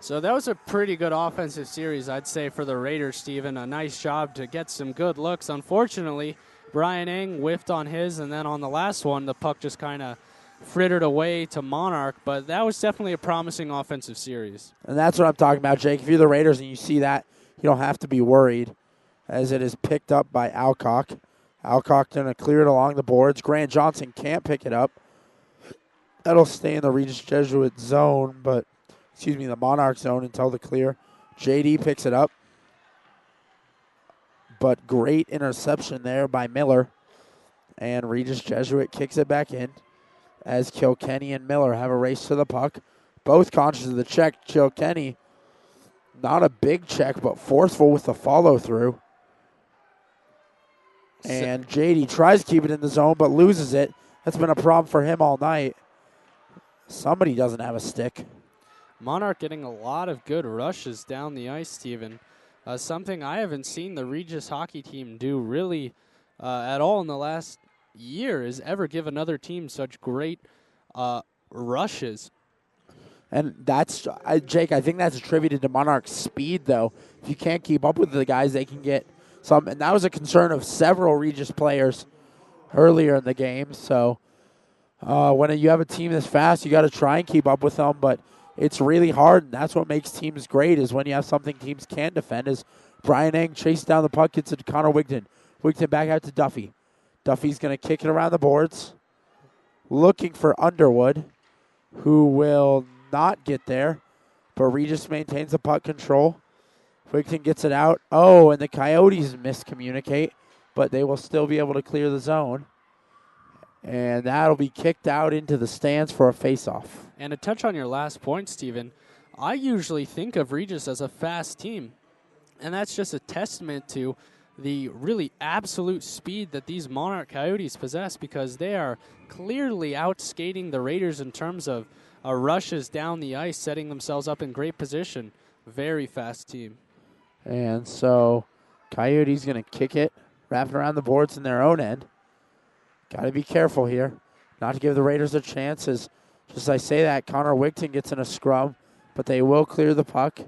So that was a pretty good offensive series, I'd say, for the Raiders, Steven. A nice job to get some good looks. Unfortunately, Brian Eng whiffed on his, and then on the last one, the puck just kind of frittered away to Monarch. But that was definitely a promising offensive series. And that's what I'm talking about, Jake. If you're the Raiders and you see that, you don't have to be worried, as it is picked up by Alcock. Alcock going to clear it along the boards. Grant Johnson can't pick it up. That'll stay in the Regis Jesuit zone, but, the Monarch zone until the clear. JD picks it up. But great interception there by Miller. And Regis Jesuit kicks it back in as Kilkenny and Miller have a race to the puck. Both conscious of the check. Kilkenny, not a big check, but forceful with the follow-through. And JD tries to keep it in the zone, but loses it. That's been a problem for him all night. Somebody doesn't have a stick. Monarch getting a lot of good rushes down the ice, Steven. Something I haven't seen the Regis hockey team do really at all in the last year is ever give another team such great rushes. And that's, Jake, I think that's attributed to Monarch's speed, though. If you can't keep up with the guys, they can get some. And that was a concern of several Regis players earlier in the game. So when you have a team this fast, you got to try and keep up with them. But it's really hard, and that's what makes teams great is when you have something teams can defend. Is Brian Eng chases down the puck, gets it to Connor Wigton. Wigton back out to Duffy. Duffy's going to kick it around the boards. Looking for Underwood, who will not get there, but Regis maintains the puck control. Wigton gets it out. Oh, and the Coyotes miscommunicate, but they will still be able to clear the zone. And that'll be kicked out into the stands for a face-off. And to touch on your last point, Steven, I usually think of Regis as a fast team. And that's just a testament to the really absolute speed that these Monarch Coyotes possess, because they are clearly outskating the Raiders in terms of rushes down the ice, setting themselves up in great position. Very fast team. And so Coyotes going to kick it, wrap it around the boards in their own end. Got to be careful here, not to give the Raiders a chance. As just as I say that, Connor Wigton gets in a scrum, but they will clear the puck.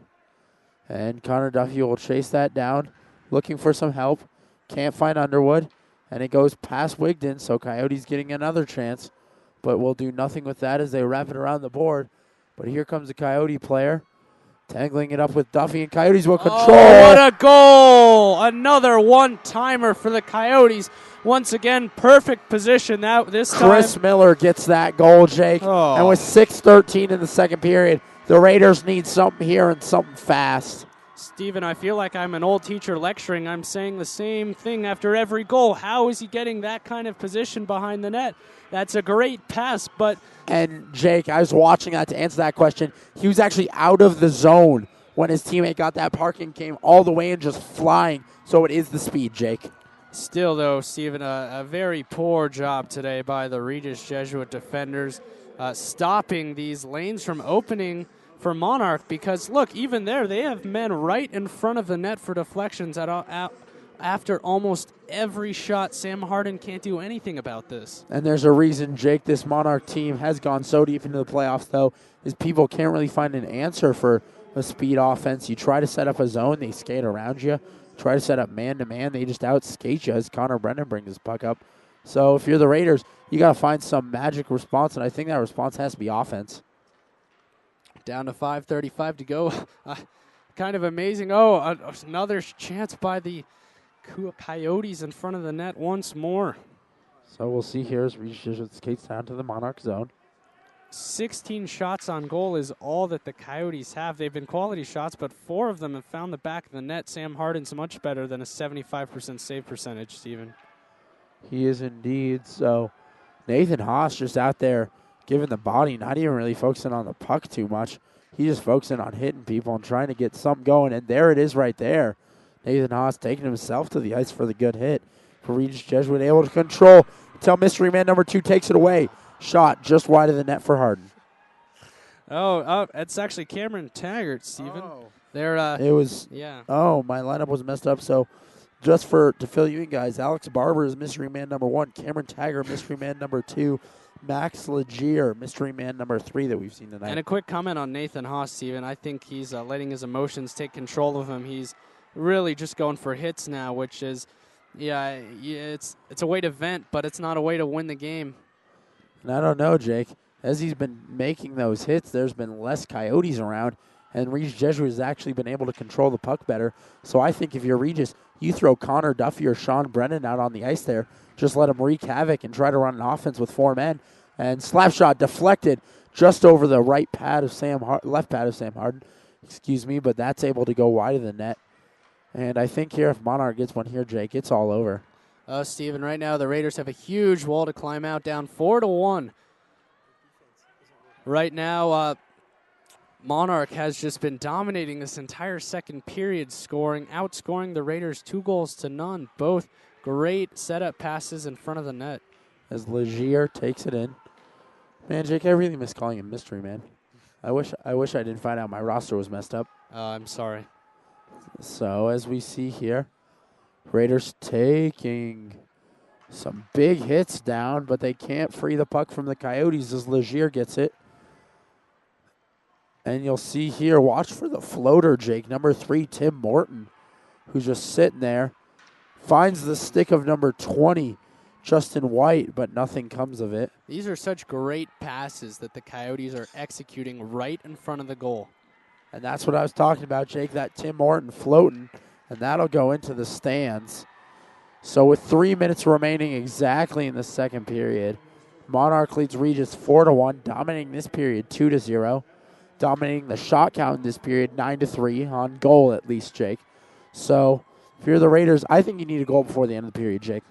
And Connor Duffy will chase that down, looking for some help. Can't find Underwood, and it goes past Wigton, so Coyotes getting another chance, but will do nothing with that as they wrap it around the board. But here comes the Coyote player, tangling it up with Duffy, and Coyotes will control. Oh, what a goal! Another one-timer for the Coyotes. Once again, perfect position this time. Chris Miller gets that goal, Jake. Oh. And with 6:13 in the second period, the Raiders need something here and something fast. Steven, I feel like I'm an old teacher lecturing. I'm saying the same thing after every goal. How is he getting that kind of position behind the net? That's a great pass, but... And, Jake, I was watching that to answer that question. He was actually out of the zone when his teammate got that puck and came all the way and just flying. So it is the speed, Jake. Still, though, Steven, a very poor job today by the Regis Jesuit defenders, stopping these lanes from opening for Monarch, because, look, even there, they have men right in front of the net for deflections after almost every shot. Sam Harden can't do anything about this. And there's a reason, Jake, this Monarch team has gone so deep into the playoffs, though, is people can't really find an answer for a speed offense. You try to set up a zone, they skate around you. Try to set up man-to-man, they just outskate you as Connor Brennan brings his puck up. So if you're the Raiders, you got to find some magic response, and I think that response has to be offense. Down to 5:35 to go. Kind of amazing. Oh, another chance by the Coyotes in front of the net once more. So we'll see here as Regis skates down to the Monarch zone. 16 shots on goal is all that the Coyotes have. They've been quality shots, but 4 of them have found the back of the net. Sam Harden's much better than a 75% save percentage, Steven. He is indeed. So Nathan Haas just out there giving the body, not even really focusing on the puck too much. He's just focusing on hitting people and trying to get something going, and there it is right there. Nathan Haas taking himself to the ice for the good hit. For Regis Jesuit able to control until mystery man number 2 takes it away. Shot just wide of the net for Harden. Oh, it's actually Cameron Taggart, Steven. Oh. It was. Yeah. Oh, my lineup was messed up. So, just to fill you in, guys, Alex Barber is mystery man number 1. Cameron Taggart, mystery man number 2. Max Legier, mystery man number 3 that we've seen tonight. And a quick comment on Nathan Haas, Steven. I think he's letting his emotions take control of him. He's really just going for hits now, which is, it's a way to vent, but it's not a way to win the game. And I don't know, Jake. As he's been making those hits, there's been less Coyotes around, and Regis Jesuit has actually been able to control the puck better. So I think if you're Regis, you throw Connor Duffy or Sean Brennan out on the ice there. Just let him wreak havoc and try to run an offense with 4 men. And slap shot deflected just over the left pad of Sam Harden. But that's able to go wide of the net. And I think here, if Monarch gets one here, Jake, it's all over. Steven, right now the Raiders have a huge wall to climb out, down 4-1. Right now, Monarch has just been dominating this entire second period, outscoring the Raiders 2-0. Both great setup passes in front of the net. As Legier takes it in. Man, Jake, I really miss calling him mystery man. I wish I didn't find out my roster was messed up. I'm sorry. So as we see here, Raiders taking some big hits down, but they can't free the puck from the Coyotes as Legier gets it. And you'll see here, watch for the floater, Jake. Number 3, Tim Morton, who's just sitting there. Finds the stick of number 20, Justin White, but nothing comes of it. These are such great passes that the Coyotes are executing right in front of the goal. And that's what I was talking about, Jake, that Tim Morton floating, and that'll go into the stands. So with 3 minutes remaining exactly in the second period, Monarch leads Regis 4-1, dominating this period 2-0. dominating the shot count in this period, 9-3 on goal at least, Jake. So if you're the Raiders, I think you need a goal before the end of the period, Jake.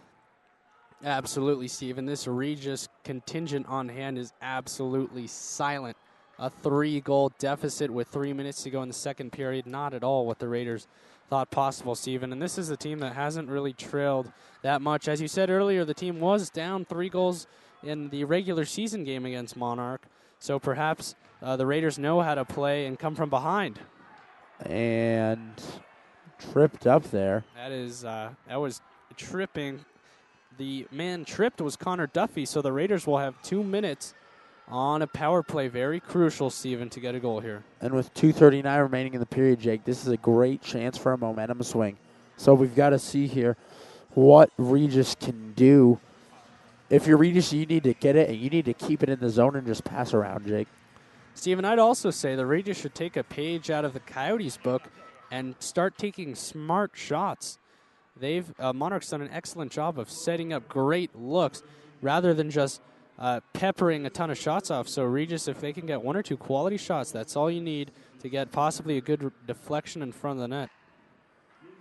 Absolutely, Steven. This Regis contingent on hand is absolutely silent. A 3-goal deficit with 3 minutes to go in the second period. Not at all what the Raiders thought possible, Steven. And this is a team that hasn't really trailed that much. As you said earlier, the team was down 3 goals in the regular season game against Monarch. So perhaps the Raiders know how to play and come from behind. And tripped up there. That was tripping. The man tripped was Connor Duffy, so the Raiders will have 2 minutes on a power play. Very crucial, Steven, to get a goal here. And with 2:39 remaining in the period, Jake, this is a great chance for a momentum swing. So we've got to see here what Regis can do. If you're Regis, you need to get it, and you need to keep it in the zone and just pass around, Jake. Steven, I'd also say the Regis should take a page out of the Coyotes book and start taking smart shots. Monarch's done an excellent job of setting up great looks rather than just peppering a ton of shots off. So Regis, if they can get 1 or 2 quality shots, that's all you need to get possibly a good deflection in front of the net.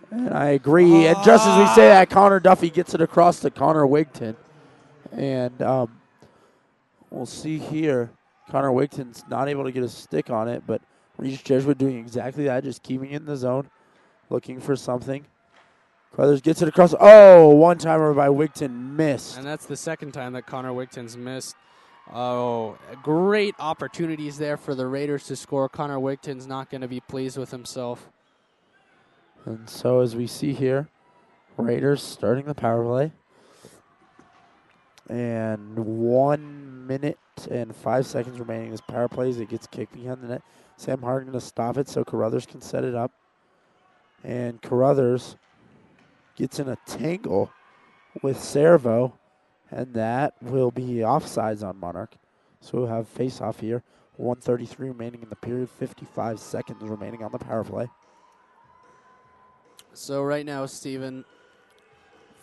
And I agree. And just as we say that, Connor Duffy gets it across to Connor Wigton. And we'll see here. Connor Wigton's not able to get a stick on it, but Regis Jesuit doing exactly that, just keeping it in the zone, looking for something. Crothers gets it across. Oh, one-timer by Wigton missed. And that's the second time that Connor Wigton's missed. Oh, great opportunities there for the Raiders to score. Connor Wigton's not going to be pleased with himself. And so as we see here, Raiders starting the power play. And 1 minute and 5 seconds remaining in this power play as it gets kicked behind the net. Sam Harden going to stop it so Carruthers can set it up. And Carruthers gets in a tangle with Servo, and that will be offsides on Monarch. So we'll have face-off here. 1:33 remaining in the period, 55 seconds remaining on the power play. So right now, Steven,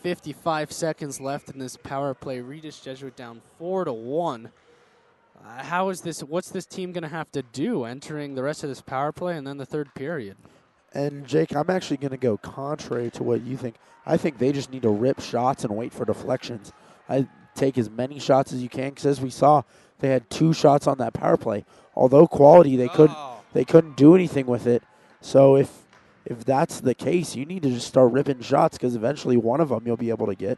55 seconds left in this power play. Regis Jesuit down 4-1. What's this team going to have to do entering the rest of this power play and then the third period? And, Jake, I'm actually going to go contrary to what you think. I think they just need to rip shots and wait for deflections. I take as many shots as you can because, as we saw, they had 2 shots on that power play. Although quality, they couldn't do anything with it. So if that's the case, you need to just start ripping shots because eventually one of them you'll be able to get.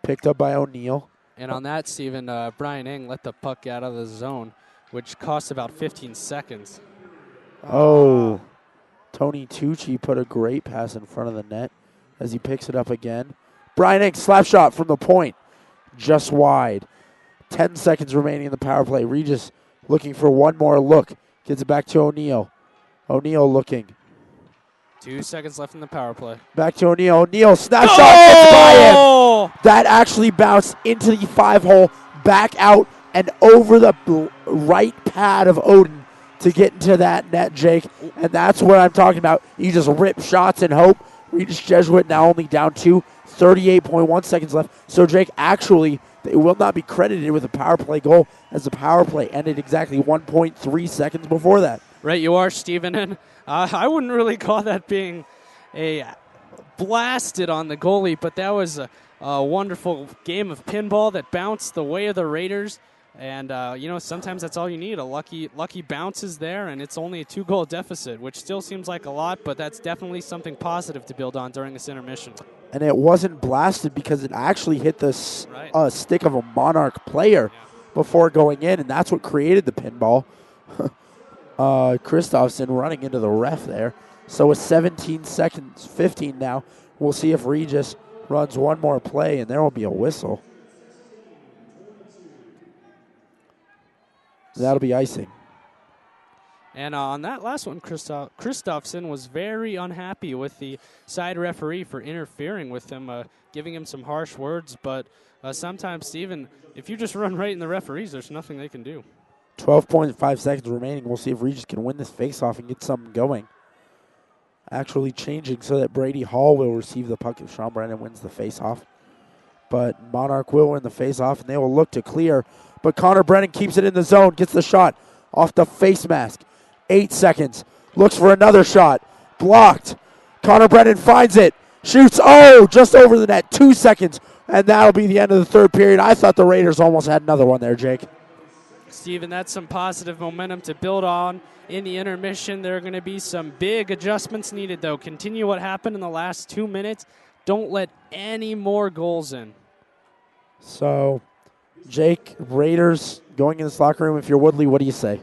Picked up by O'Neal. And on that, Steven, Brian Eng let the puck out of the zone, which cost about 15 seconds. Oh. Tony Tucci put a great pass in front of the net as he picks it up again. Brian Eng, slap shot from the point. Just wide. 10 seconds remaining in the power play. Regis looking for one more look. Gets it back to O'Neal. O'Neal looking. 2 seconds left in the power play. Back to O'Neal. O'Neal, snap shot, gets by him. That actually bounced into the 5-hole, back out, and over the right pad of Odin to get into that net, Jake. And that's what I'm talking about. You just rip shots and hope. Regis Jesuit now only down 2, 38.1 seconds left. So, Jake, actually, they will not be credited with a power play goal as the power play ended exactly 1.3 seconds before that. Right, you are, Steven. And I wouldn't really call that being a blasted on the goalie, but that was a wonderful game of pinball that bounced the way of the Raiders. And, sometimes that's all you need. A lucky bounce is there, and it's only a 2-goal deficit, which still seems like a lot, but that's definitely something positive to build on during this intermission. And it wasn't blasted because it actually hit the stick of a Monarch player before going in, and that's what created the pinball. Christofson running into the ref there. So with 17 seconds, 15 now, we'll see if Regis runs one more play, and there will be a whistle. That'll be icing. And on that last one, Christofson was very unhappy with the side referee for interfering with him, giving him some harsh words. But sometimes, Steven, if you just run right in the referees, there's nothing they can do. 12.5 seconds remaining. We'll see if Regis can win this faceoff and get something going. Actually changing so that Brady Hall will receive the puck if Sean Brennan wins the faceoff. But Monarch will win the faceoff, and they will look to clear. But Connor Brennan keeps it in the zone, gets the shot off the face mask. 8 seconds. Looks for another shot. Blocked. Connor Brennan finds it. Shoots. Oh, just over the net. 2 seconds. And that'll be the end of the third period. I thought the Raiders almost had another one there, Jake. Steven, that's some positive momentum to build on in the intermission. There are going to be some big adjustments needed, though. Continue what happened in the last 2 minutes. Don't let any more goals in. So, Jake, Raiders going in this locker room. If you're Woodley, what do you say?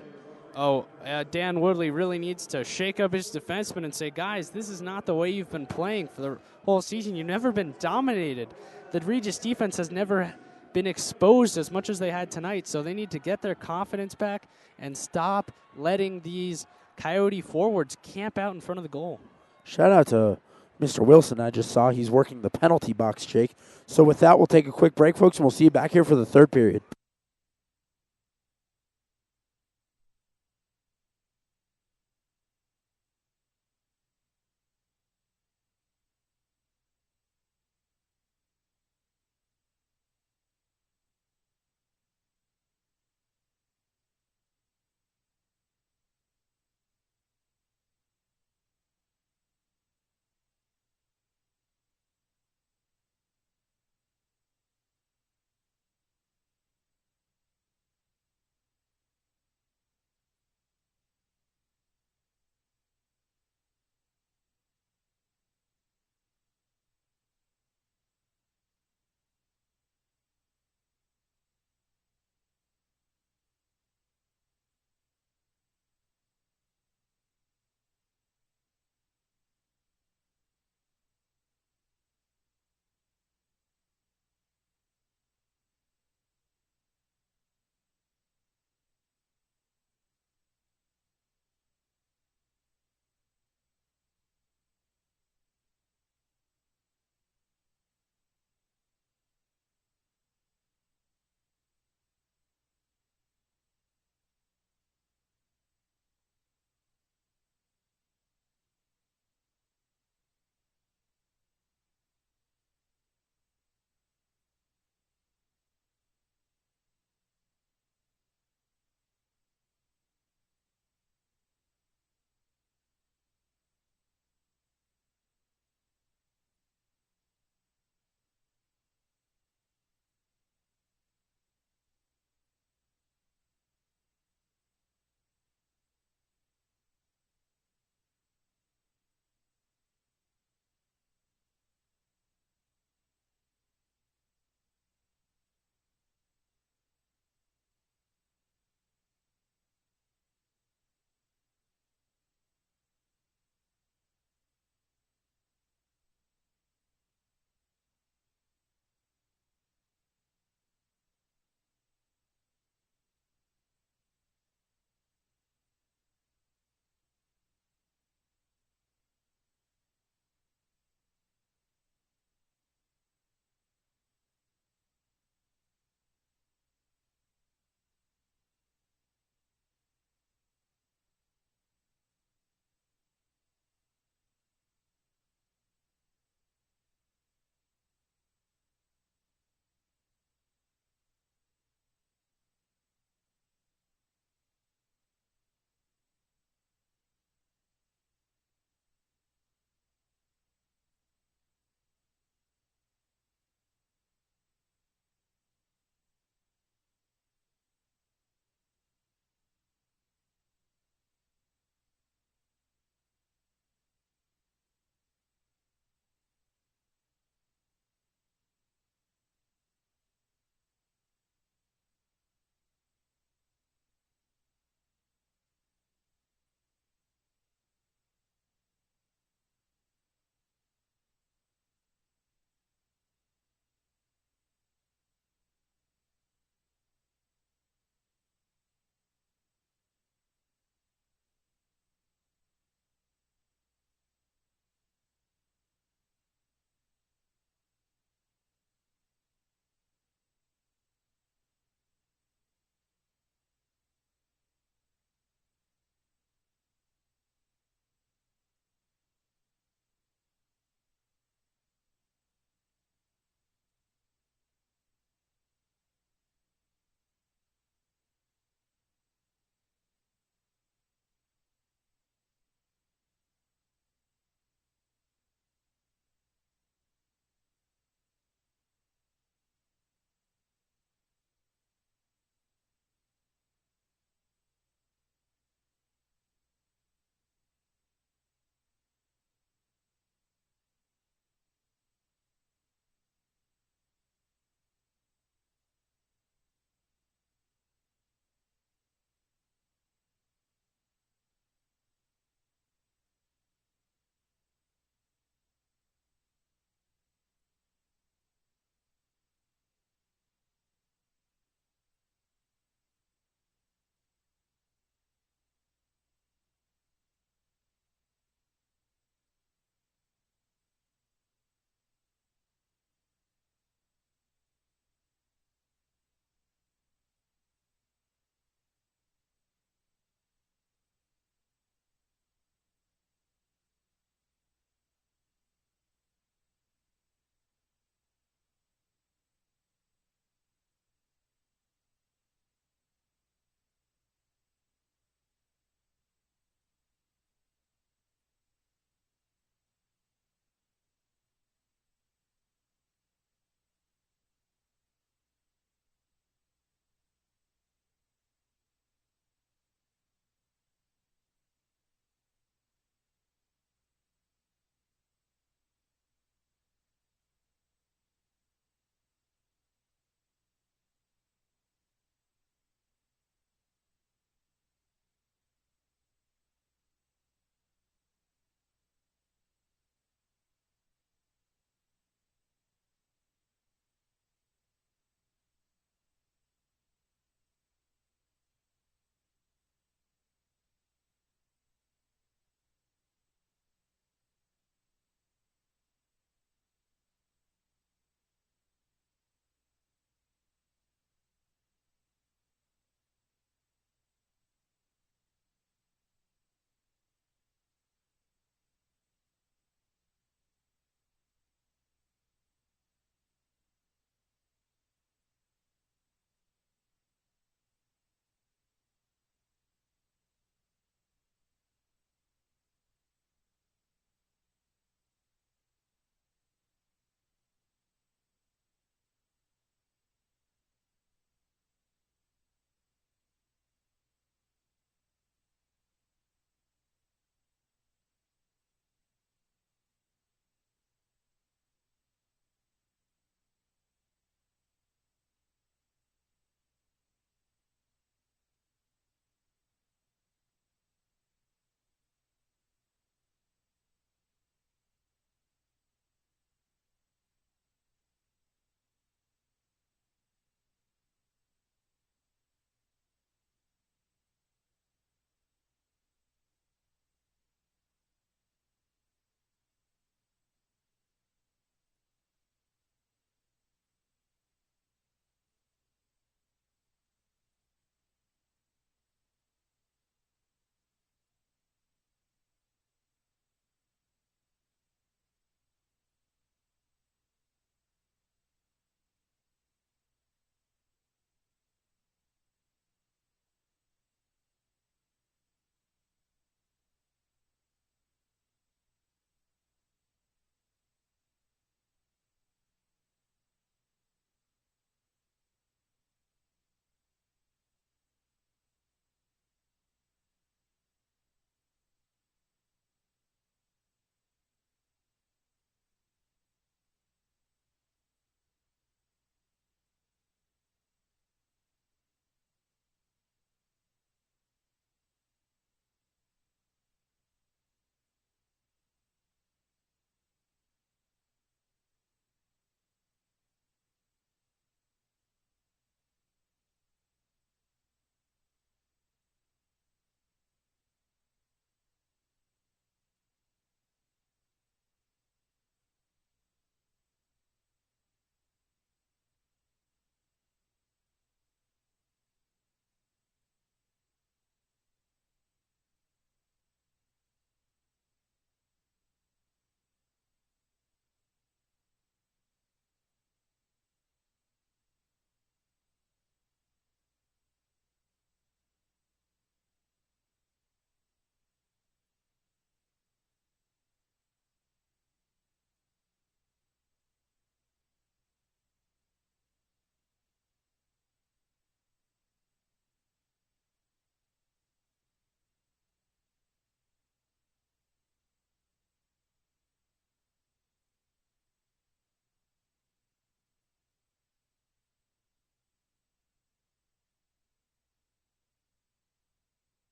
Dan Woodley really needs to shake up his defensemen and say, guys, this is not the way you've been playing for the whole season. You've never been dominated. The Regis defense has never been exposed as much as they had tonight, so they need to get their confidence back and stop letting these Coyote forwards camp out in front of the goal. Shout out to Mr. Wilson. I just saw he's working the penalty box, Jake. So with that, we'll take a quick break, folks, and we'll see you back here for the third period.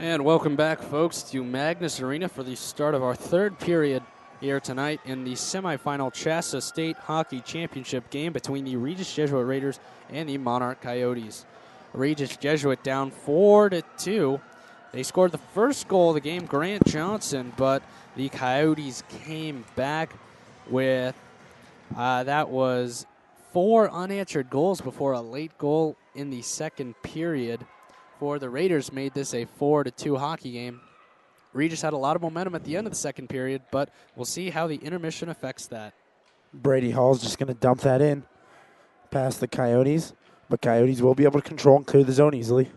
And welcome back, folks, to Magness Arena for the start of our third period here tonight in the semifinal Shasta State Hockey Championship game between the Regis Jesuit Raiders and the Monarch Coyotes. Regis Jesuit down 4-2. They scored the first goal of the game, Grant Johnson, but the Coyotes came back with, that was 4 unanswered goals before a late goal in the second period. For the Raiders, made this a 4-2 hockey game. Regis had a lot of momentum at the end of the second period, but we'll see how the intermission affects that. Brady Hall's just going to dump that in past the Coyotes, but Coyotes will be able to control and clear the zone easily.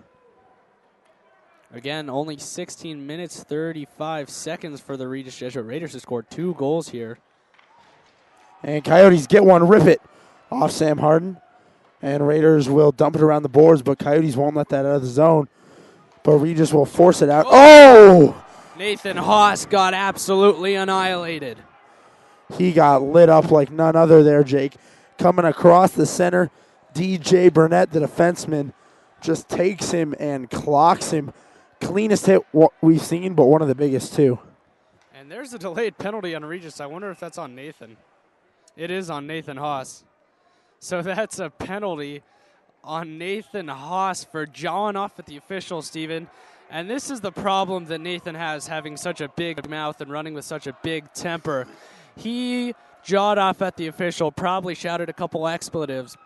Again, only 16 minutes, 35 seconds for the Regis Jesuit Raiders to score 2 goals here. And Coyotes get one, rip it off Sam Harden. And Raiders will dump it around the boards, but Coyotes won't let that out of the zone. But Regis will force it out. Oh! Nathan Haas got absolutely annihilated. He got lit up like none other there, Jake. Coming across the center, DJ Burnett, the defenseman, just takes him and clocks him. Cleanest hit we've seen, but one of the biggest, too. And there's a delayed penalty on Regis. I wonder if that's on Nathan. It is on Nathan Haas. So that's a penalty on Nathan Haas for jawing off at the official, Steven. And this is the problem that Nathan has, having such a big mouth and running with such a big temper. He jawed off at the official, probably shouted a couple expletives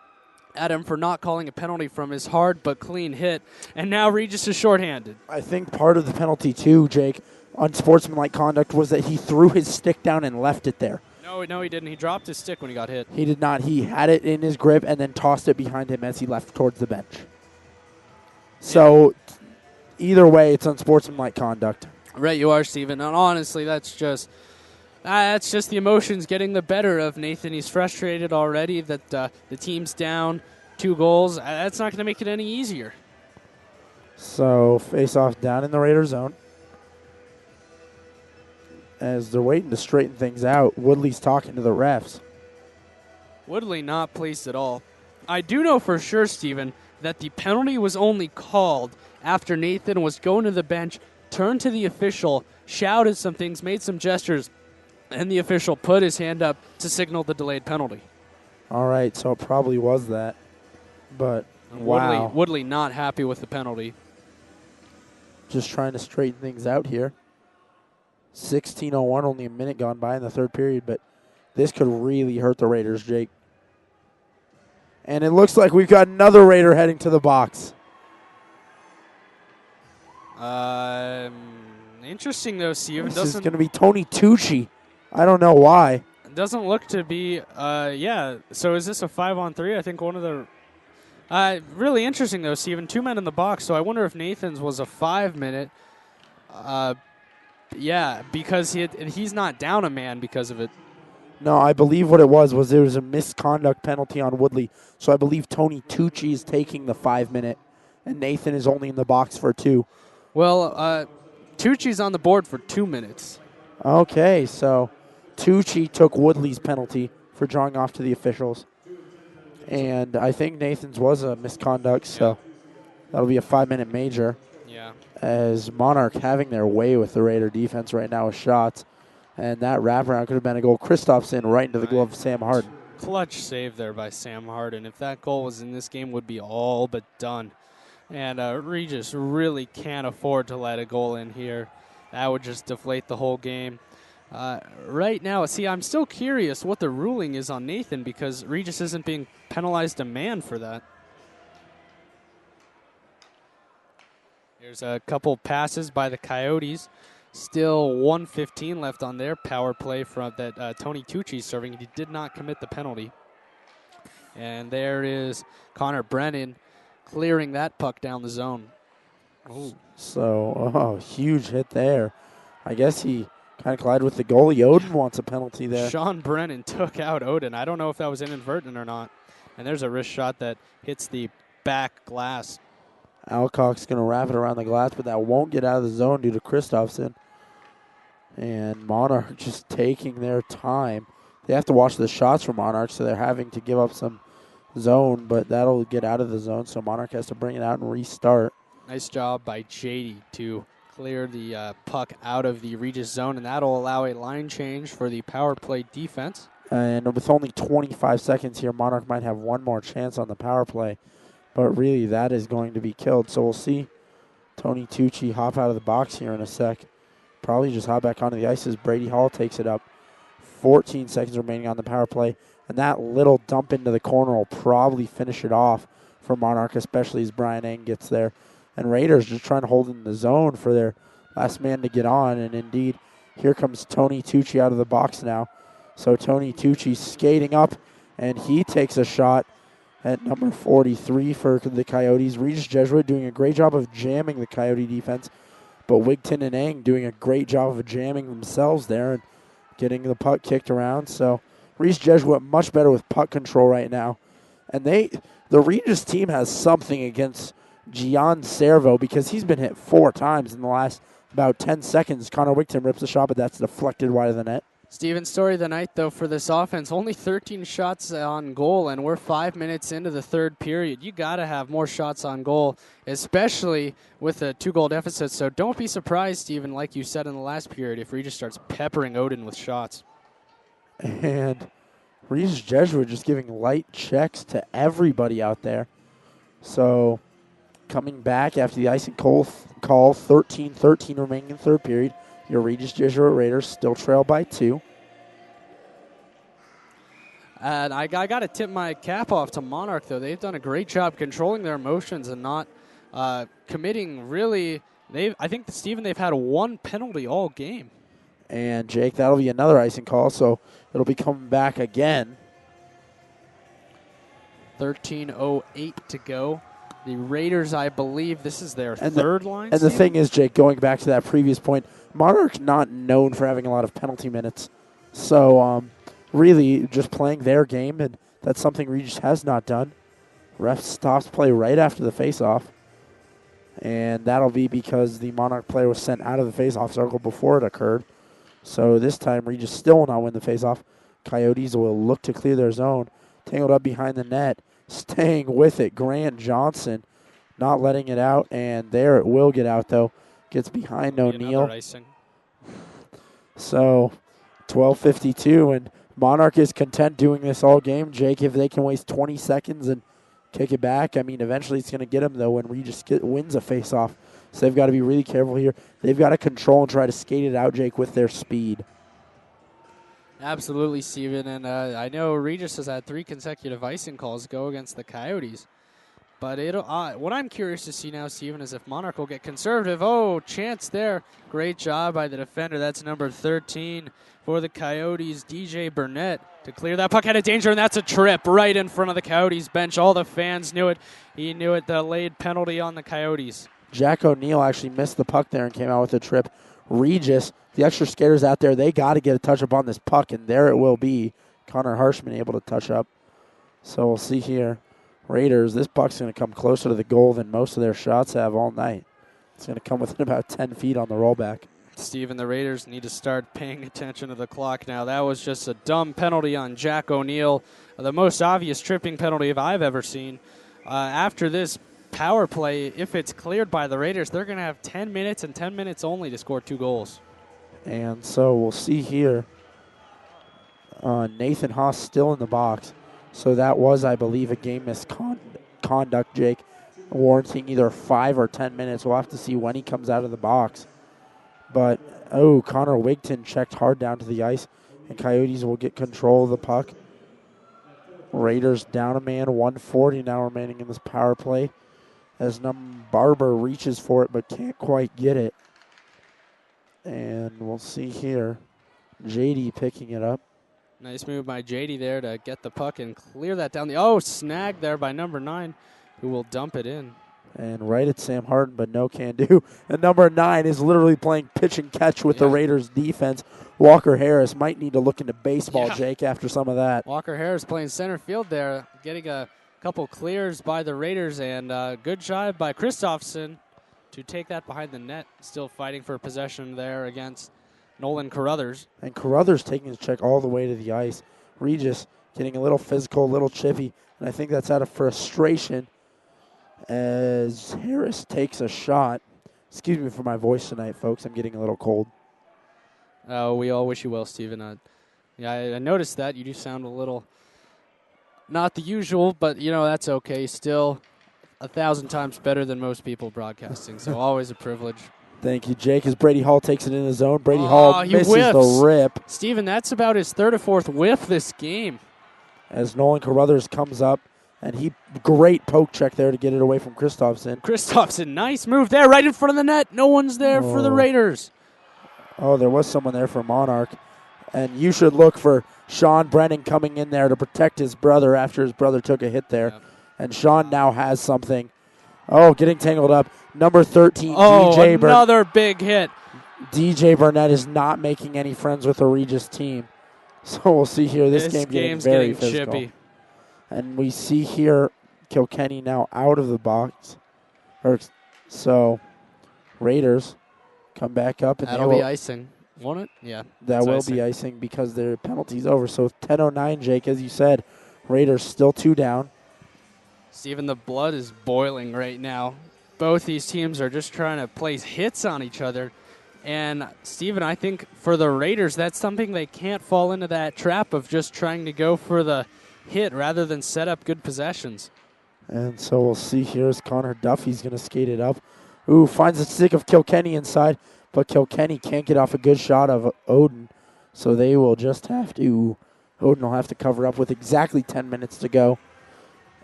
at him for not calling a penalty from his hard but clean hit. And now Regis is shorthanded. I think part of the penalty, too, Jake, unsportsmanlike conduct, was that he threw his stick down and left it there. No, he didn't. He dropped his stick when he got hit. He did not. He had it in his grip and then tossed it behind him as he left towards the bench. So, either way, it's unsportsmanlike conduct. Right, you are, Steven. And honestly, that's just the emotions getting the better of Nathan. He's frustrated already that the team's down 2 goals. That's not going to make it any easier. So, face-off down in the Raider zone. As they're waiting to straighten things out, Woodley's talking to the refs. Woodley not pleased at all. I do know for sure, Steven, that the penalty was only called after Nathan was going to the bench, turned to the official, shouted some things, made some gestures, and the official put his hand up to signal the delayed penalty. All right, so it probably was that. But, wow. Woodley not happy with the penalty. Just trying to straighten things out here. 16:01, only a minute gone by in the third period, but this could really hurt the Raiders, Jake. And it looks like we've got another Raider heading to the box. Interesting, though, Steve. This is going to be Tony Tucci. I don't know why. It doesn't look to be, so is this a 5-on-3? I think one of the... really interesting, though, Steven. 2 men in the box, so I wonder if Nathan's was a 5-minute. Yeah, because he's not down a man because of it. No, I believe what it was there was a misconduct penalty on Woodley. So I believe Tony Tucci is taking the 5-minute, and Nathan is only in the box for 2. Well, Tucci's on the board for 2 minutes. Okay, so Tucci took Woodley's penalty for drawing off to the officials. And I think Nathan's was a misconduct, so that'll be a 5-minute major. Yeah. As Monarch having their way with the Raider defense right now with shots. And that wraparound could have been a goal. Christopherson right into the glove of Sam Harden. Clutch save there by Sam Harden. If that goal was in this game, would be all but done. And Regis really can't afford to let a goal in here. That would just deflate the whole game. Right now, see, I'm still curious what the ruling is on Nathan because Regis isn't being penalized a man for that. There's a couple passes by the Coyotes. Still 1:15 left on their power play from that Tony Tucci serving. He did not commit the penalty. And there is Connor Brennan clearing that puck down the zone. Ooh. So, huge hit there. I guess he kind of collided with the goalie. Oden wants a penalty there. Sean Brennan took out Oden. I don't know if that was inadvertent or not. And there's a wrist shot that hits the back glass. Alcock's going to wrap it around the glass, but that won't get out of the zone due to Christopherson. And Monarch just taking their time. They have to watch the shots from Monarch, so they're having to give up some zone, but that'll get out of the zone, so Monarch has to bring it out and restart. Nice job by JD to clear the puck out of the Regis zone, and that'll allow a line change for the power play defense. And with only 25 seconds here, Monarch might have one more chance on the power play. But really, that is going to be killed. So we'll see Tony Tucci hop out of the box here in a sec. Probably just hop back onto the ice as Brady Hall takes it up. 14 seconds remaining on the power play. And that little dump into the corner will probably finish it off for Monarch, especially as Brian Eng gets there. And Raiders just trying to hold in the zone for their last man to get on. And indeed, here comes Tony Tucci out of the box now. So Tony Tucci skating up, and he takes a shot at number 43 for the Coyotes. Regis Jesuit doing a great job of jamming the Coyote defense, but Wigton and Eng doing a great job of jamming themselves there and getting the puck kicked around. So Regis Jesuit much better with puck control right now. And the Regis team has something against Gian Servo because he's been hit 4 times in the last about 10 seconds. Connor Wigton rips a shot, but that's deflected wide of the net. Steven, story of the night, though, for this offense. Only 13 shots on goal, and we're 5 minutes into the third period. You got to have more shots on goal, especially with a 2-goal deficit. So don't be surprised, Steven, like you said in the last period, if Regis starts peppering Odin with shots. And Regis Jesuit just giving light checks to everybody out there. So coming back after the icing call, 13-13 remaining in the third period. Your Regis Jesuit Raiders still trail by 2. And I got to tip my cap off to Monarch, though. They've done a great job controlling their emotions and not committing really. I think, Steven, they've had 1 penalty all game. And, Jake, that'll be another icing call, so it'll be coming back again. 13:08 to go. The Raiders, I believe, this is their third line. And the thing is, Jake, going back to that previous point, Monarch's not known for having a lot of penalty minutes. So, really, just playing their game, and that's something Regis has not done. Ref stops play right after the faceoff. And that'll be because the Monarch player was sent out of the faceoff circle before it occurred. So this time, Regis still will not win the faceoff. Coyotes will look to clear their zone. Tangled up behind the net. Staying with it, Grant Johnson not letting it out, and there it will get out, though. Gets behind O'Neal. So 12:52, and Monarch is content doing this all game. Jake, if they can waste 20 seconds and kick it back, I mean, eventually it's going to get them, though, when Regis wins a faceoff. So they've got to be really careful here. They've got to control and try to skate it out, Jake, with their speed. Absolutely, Steven. And I know Regis has had 3 consecutive icing calls go against the Coyotes. But what I'm curious to see now, Steven, is if Monarch will get conservative. Oh, chance there. Great job by the defender. That's number 13 for the Coyotes, DJ Burnett, to clear that puck out of danger, and that's a trip right in front of the Coyotes bench. All the fans knew it. He knew it. The laid penalty on the Coyotes. Jack O'Neal actually missed the puck there and came out with a trip. Regis, the extra skaters out there, they got to get a touch-up on this puck, and there it will be. Connor Harshman able to touch up. So we'll see here. Raiders, this puck's going to come closer to the goal than most of their shots have all night. It's going to come within about 10 feet on the rollback. Steven, the Raiders need to start paying attention to the clock now. That was just a dumb penalty on Jack O'Neal, the most obvious tripping penalty I've ever seen. After this power play, if it's cleared by the Raiders, they're going to have 10 minutes and 10 minutes only to score 2 goals. And so we'll see here. Nathan Haas still in the box. So that was, I believe, a game misconduct, Jake, warranting either 5 or 10 minutes. We'll have to see when he comes out of the box. But, Connor Wigton checked hard down to the ice, and Coyotes will get control of the puck. Raiders down a man, 1:40 now remaining in this power play, as Barber reaches for it but can't quite get it. And we'll see here, JD picking it up. Nice move by JD there to get the puck and clear that down the... snagged there by number 9, who will dump it in. And right at Sam Harden, but no can do. And number 9 is literally playing pitch and catch with the Raiders defense. Walker Harris might need to look into baseball, Jake, after some of that. Walker Harris playing center field there, getting a couple clears by the Raiders, and good job by Christopherson to take that behind the net. Still fighting for possession there against Nolan Carruthers. And Carruthers taking his check all the way to the ice. Regis getting a little physical, a little chippy, and I think that's out of frustration as Harris takes a shot. Excuse me for my voice tonight, folks. I'm getting a little cold. We all wish you well, Steven. I noticed that. You do sound a little not the usual, but, that's okay. Still 1,000 times better than most people broadcasting, so always a privilege. Thank you, Jake. As Brady Hall takes it in his zone. Brady Hall misses the rip. Steven, that's about his third or fourth whiff this game. As Nolan Carruthers comes up, and great poke check there to get it away from Christopherson. Christopherson, nice move there, right in front of the net. No one's there for the Raiders. Oh, there was someone there for Monarch. And you should look for Sean Brennan coming in there to protect his brother after his brother took a hit there. Yep. And Sean now has something. Oh, getting tangled up. Number 13, DJ Burnett. Another big hit. DJ Burnett is not making any friends with the Regis team. So we'll see here. This game's getting physical. Chippy. And we see here Kilkenny now out of the box. So Raiders come back up. And that'll be icing, won't it? Yeah. That will be icing because their penalty's over. So 10:09, Jake, as you said, Raiders still 2 down. Steven, the blood is boiling right now. Both these teams are just trying to place hits on each other. And, Steven, I think for the Raiders, that's something they can't fall into that trap of just trying to go for the hit rather than set up good possessions. And so we'll see here as Connor Duffy's going to skate it up. Ooh, finds the stick of Kilkenny inside, but Kilkenny can't get off a good shot of Odin. So they will just have to, Odin will have to cover up with exactly 10 minutes to go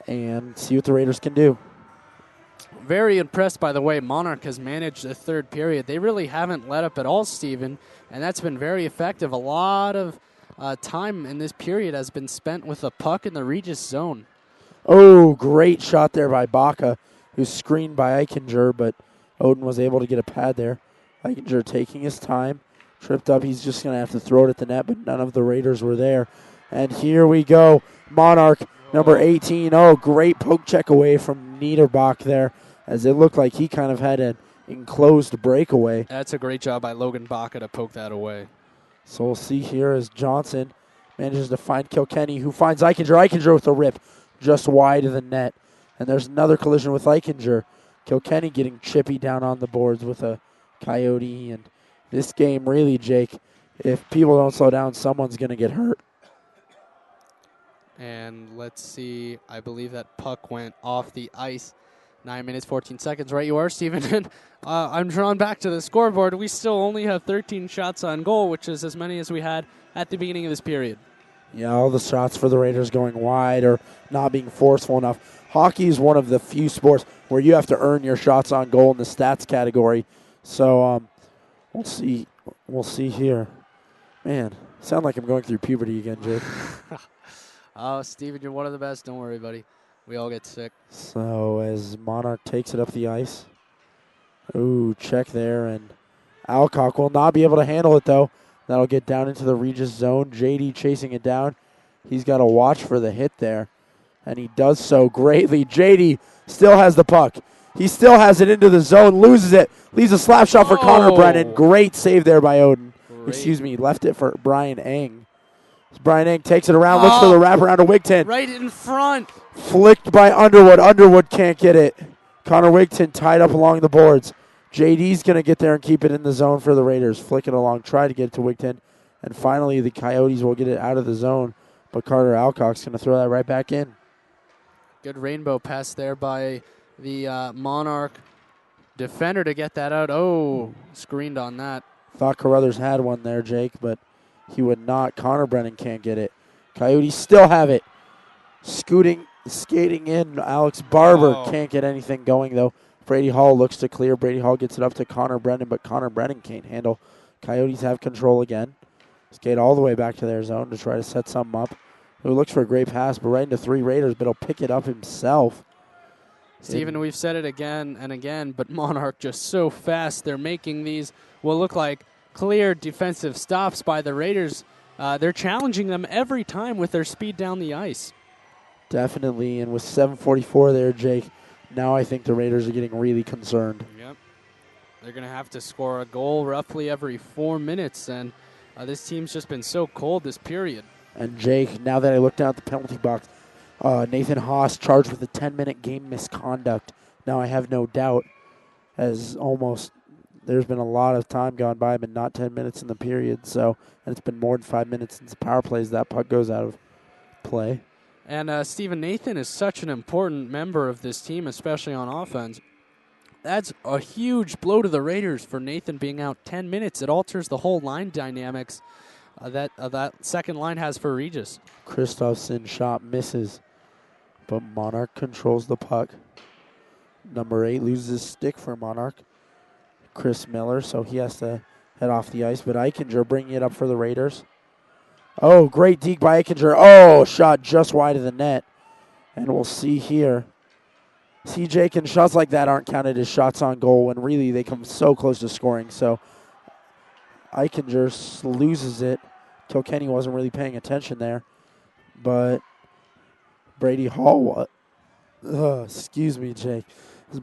and see what the Raiders can do. Very impressed by the way Monarch has managed the third period. They really haven't let up at all, Steven, and that's been very effective. A lot of time in this period has been spent with the puck in the Regis zone. Oh, great shot there by Baca, who's screened by Eichinger, but Odin was able to get a pad there. Eichinger taking his time, tripped up. He's just going to have to throw it at the net, but none of the Raiders were there. And here we go. Monarch, number 18. Oh, great poke check away from Niederbach there, as it looked like he kind of had an enclosed breakaway. That's a great job by Logan Baca to poke that away. So we'll see here as Johnson manages to find Kilkenny, who finds Eichinger. Eichinger with a rip just wide of the net. And there's another collision with Eichinger. Kilkenny getting chippy down on the boards with a Coyote. And this game really, Jake, if people don't slow down, someone's going to get hurt. And let's see, I believe that puck went off the ice. 9 minutes, 14 seconds. Right you are, Steven. I'm drawn back to the scoreboard. We still only have 13 shots on goal, which is as many as we had at the beginning of this period. Yeah, all the shots for the Raiders going wide or not being forceful enough. Hockey is one of the few sports where you have to earn your shots on goal in the stats category. So we'll see. We'll see here. Man, sound like I'm going through puberty again, Jake. Oh, Steven, you're one of the best. Don't worry, buddy. We all get sick. So as Monarch takes it up the ice. Ooh, check there. And Alcock will not be able to handle it, though. That'll get down into the Regis zone. JD chasing it down. He's got to watch for the hit there. And he does so greatly. JD still has the puck. He still has it into the zone, loses it, leaves a slap shot for Connor Brennan. Great save there by Odin. Excuse me, left it for Brian Eng. Brian Eng takes it around, looks for the wraparound to Wigton. Right in front. Flicked by Underwood. Underwood can't get it. Connor Wigton tied up along the boards. JD's going to get there and keep it in the zone for the Raiders. Flick it along, try to get it to Wigton. And finally, the Coyotes will get it out of the zone. But Carter Alcock's going to throw that right back in. Good rainbow pass there by the Monarch defender to get that out. Oh, screened on that. Thought Carruthers had one there, Jake, but he would not. Connor Brennan can't get it. Coyotes still have it. Skating in. Alex Barber can't get anything going, though. Brady Hall looks to clear. Brady Hall gets it up to Connor Brennan, but Connor Brennan can't handle. Coyotes have control again. Skate all the way back to their zone to try to set something up. Who looks for a great pass, but right into 3 Raiders, but he'll pick it up himself. Steven, we've said it again and again, but Monarch just so fast. They're making these what look like clear defensive stops by the Raiders. They're challenging them every time with their speed down the ice. Definitely, and with 7:44 there, Jake, now I think the Raiders are getting really concerned. Yep. They're going to have to score a goal roughly every 4 minutes, and this team's just been so cold this period. And Jake, now that I look down at the penalty box, Nathan Haas charged with a 10-minute game misconduct. Now I have no doubt, as almost there's been a lot of time gone by, but not 10 minutes in the period. So, and it's been more than 5 minutes since the power plays. That puck goes out of play. And Steven Nathan is such an important member of this team, especially on offense. That's a huge blow to the Raiders for Nathan being out 10 minutes. It alters the whole line dynamics that second line has for Regis. Christopherson shot misses, but Monarch controls the puck. Number 8 loses stick for Monarch. Chris Miller, so he has to head off the ice, but Eichinger bringing it up for the Raiders. Oh, great deke by Eichinger. Oh, shot just wide of the net. And we'll see here. See, Jake, and shots like that aren't counted as shots on goal when really they come so close to scoring. So Eichinger loses it. Kilkenny wasn't really paying attention there. But Brady Hall excuse me, Jake.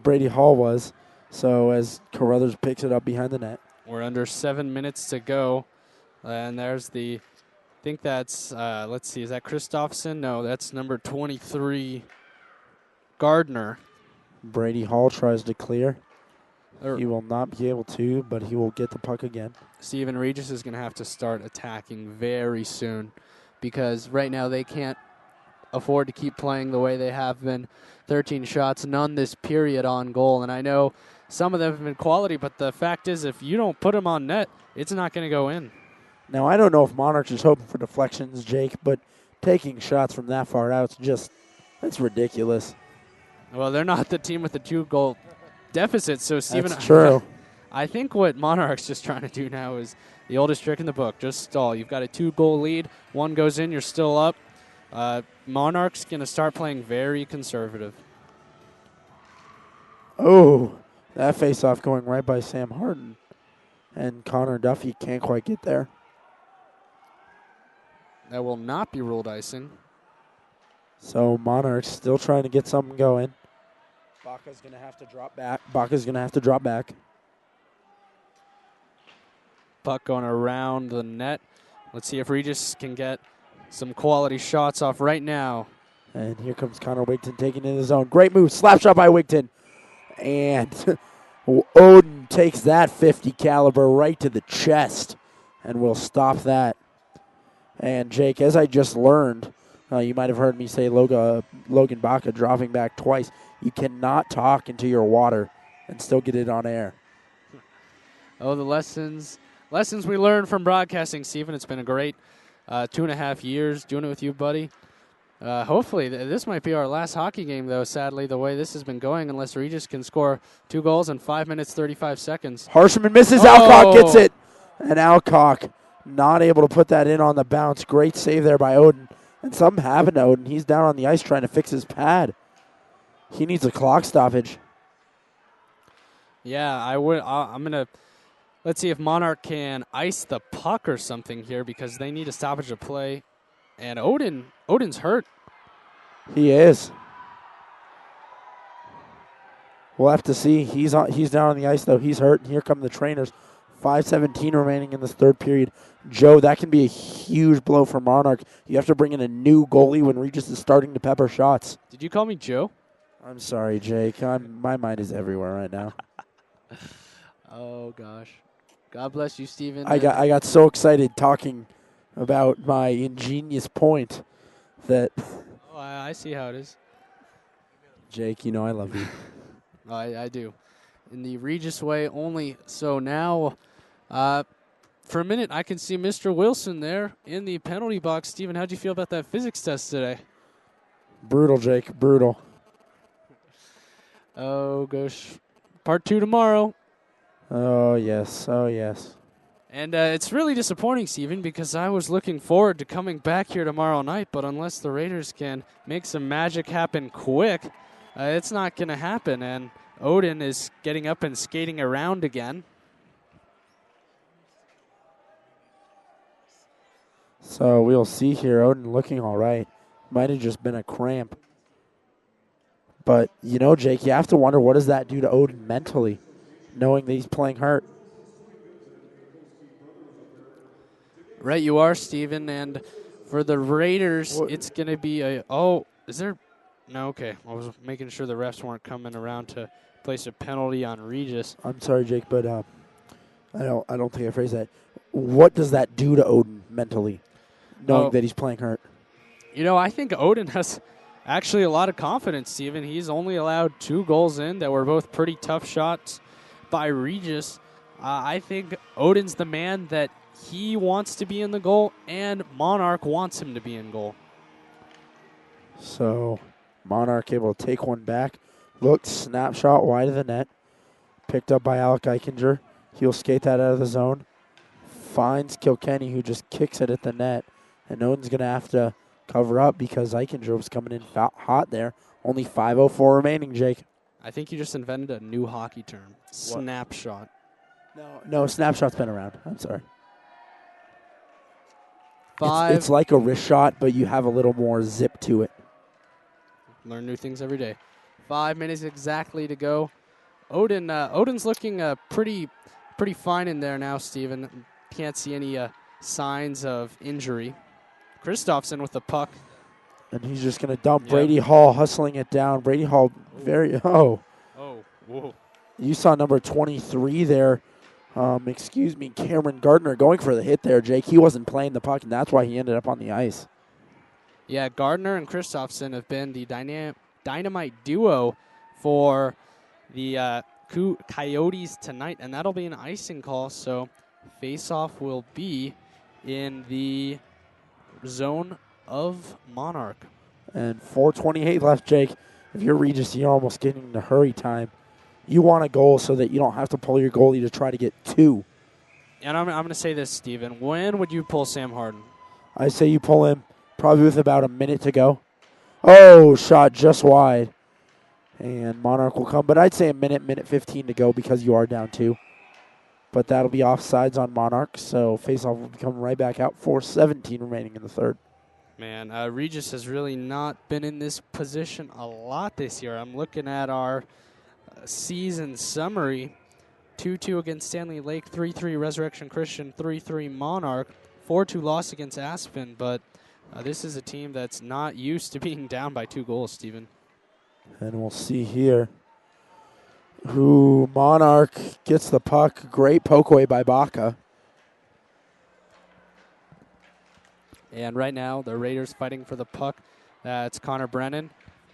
Brady Hall was. So as Carruthers picks it up behind the net. We're under 7 minutes to go. And there's I think that's, let's see, is that Christopherson? No, that's number 23, Gardner. Brady Hall tries to clear. He will not be able to, but he will get the puck again. Steven Regis is going to have to start attacking very soon because right now they can't afford to keep playing the way they have been. 13 shots, none this period on goal. And I know some of them have been quality, but the fact is if you don't put them on net, it's not going to go in. Now, I don't know if Monarch is hoping for deflections, Jake, but taking shots from that far out, it's ridiculous. Well, they're not the team with the 2-goal deficit, so Steven, that's true. I think what Monarch's just trying to do now is the oldest trick in the book, just stall. You've got a 2-goal lead, one goes in, you're still up. Monarch's going to start playing very conservative. Oh, that face-off going right by Sam Harden, and Connor Duffy can't quite get there. That will not be ruled icing. So Monarch's still trying to get something going. Baca's going to have to drop back. Puck going around the net. Let's see if Regis can get some quality shots off right now. And here comes Connor Wigton taking it in his zone. Great move. Slap shot by Wigton. And Odin takes that 50 caliber right to the chest. And we'll stop that. And Jake, as I just learned, you might have heard me say Logan Baca dropping back twice. You cannot talk into your water and still get it on air. Oh, the lessons we learned from broadcasting, Stephen. It's been a great 2.5 years doing it with you, buddy. Hopefully, this might be our last hockey game, though, sadly, the way this has been going, unless Regis can score 2 goals in 5 minutes, 35 seconds. Harsherman misses. Oh. Alcock gets it. And Alcock not able to put that in on the bounce. Great save there by Odin. And something happened to Odin. He's down on the ice trying to fix his pad. He needs a clock stoppage. Yeah, I'm going to let's see if Monarch can ice the puck or something here because they need a stoppage of play. And Odin's hurt. He is. We'll have to see. He's down on the ice, though. He's hurt. And here come the trainers. 5:17 remaining in this third period. Joe, that can be a huge blow for Monarch. You have to bring in a new goalie when Regis is starting to pepper shots. Did you call me Joe? I'm sorry, Jake. My mind is everywhere right now. Oh, gosh. God bless you, Steven. I got so excited talking about my ingenious point that... Oh, I see how it is. Jake, you know I love you. I do. In the Regis way only. So now, for a minute, I can see Mr. Wilson there in the penalty box. Steven, how'd you feel about that physics test today? Brutal, Jake. Brutal. Oh, gosh. Part 2 tomorrow. Oh, yes. Oh, yes. And it's really disappointing, Steven, because I was looking forward to coming back here tomorrow night, but unless the Raiders can make some magic happen quick, it's not going to happen. And Odin is getting up and skating around again. So we'll see here. Odin looking all right. Might have just been a cramp. But, you know, Jake, you have to wonder what does that do to Odin mentally, knowing that he's playing hurt. Right, you are, Steven. And for the Raiders, it's going to be a... Oh, is there... No, okay. I was making sure the refs weren't coming around to place a penalty on Regis. I'm sorry, Jake, but I don't think I phrased that. What does that do to Odin mentally, knowing Oh, that he's playing hurt? I think Odin has actually a lot of confidence, Steven. He's only allowed 2 goals in that were both pretty tough shots by Regis. I think Odin's the man that he wants to be in the goal, and Monarch wants him to be in goal. So Monarch able to take one back. Looked, snapshot wide of the net. Picked up by Alec Eichinger. He'll skate that out of the zone. Finds Kilkenny, who just kicks it at the net. And Odin's going to have to cover up because Eichinger was coming in hot there. Only 5:04 remaining, Jake. I think you just invented a new hockey term. Snapshot. No, snapshot's been around. I'm sorry. 5. It's like a wrist shot, but you have a little more zip to it. Learn new things every day. 5 minutes exactly to go. Odin's looking pretty fine in there now, Steven. Can't see any signs of injury. Christofson with the puck. And he's just going to dump Brady Hall, hustling it down. Brady Hall, Oh, whoa. You saw number 23 there. Cameron Gardner going for the hit there, Jake. He wasn't playing the puck, and that's why he ended up on the ice. Yeah, Gardner and Christofson have been the dynamite duo for the Coyotes tonight, and that'll be an icing call, so face-off will be in the zone of Monarch. And 4:28 left, Jake. If you're Regis, you're almost getting into hurry time. You want a goal so that you don't have to pull your goalie to try to get 2. And I'm going to say this, Steven. When would you pull Sam Harden? I say you pull him probably with about a minute to go. Oh, shot just wide. And Monarch will come. But I'd say a minute 15 to go because you are down 2. But that'll be offsides on Monarch, so faceoff will come right back out. 4:17 remaining in the third. Man, Regis has really not been in this position a lot this year. I'm looking at our season summary. 2-2 against Stanley Lake, 3-3 Resurrection Christian, 3-3 Monarch, 4-2 loss against Aspen, but this is a team that's not used to being down by 2 goals, Steven. And we'll see here who Monarch gets the puck. Great poke away by Baca. And right now, the Raiders fighting for the puck. It's Connor Brennan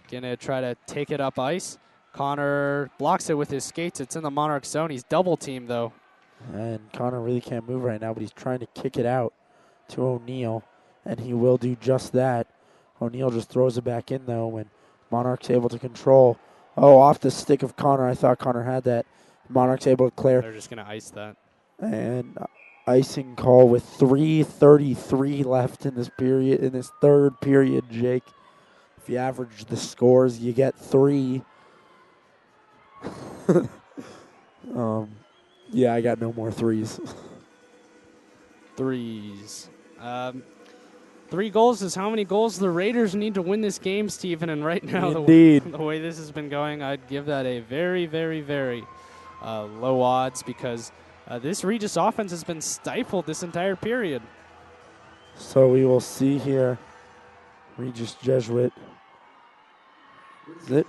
going to try to take it up ice. Connor blocks it with his skates. It's in the Monarch zone. He's double-teamed, though. And Connor really can't move right now, but he's trying to kick it out to O'Neill, and he will do just that. O'Neill just throws it back in, though, when Monarch's able to control. Oh, off the stick of Connor. I thought Connor had that. Monarch's able to clear. They're just going to ice that. And icing call with 3:33 left in this period, in this third period, Jake. If you average the scores, you get 3. Yeah, I got no more 3s. 3s. 3 goals is how many goals the Raiders need to win this game, Stephen. And right now, the way this has been going, I'd give that a very, very, very low odds because this Regis offense has been stifled this entire period. So we will see here. Regis Jesuit. Is it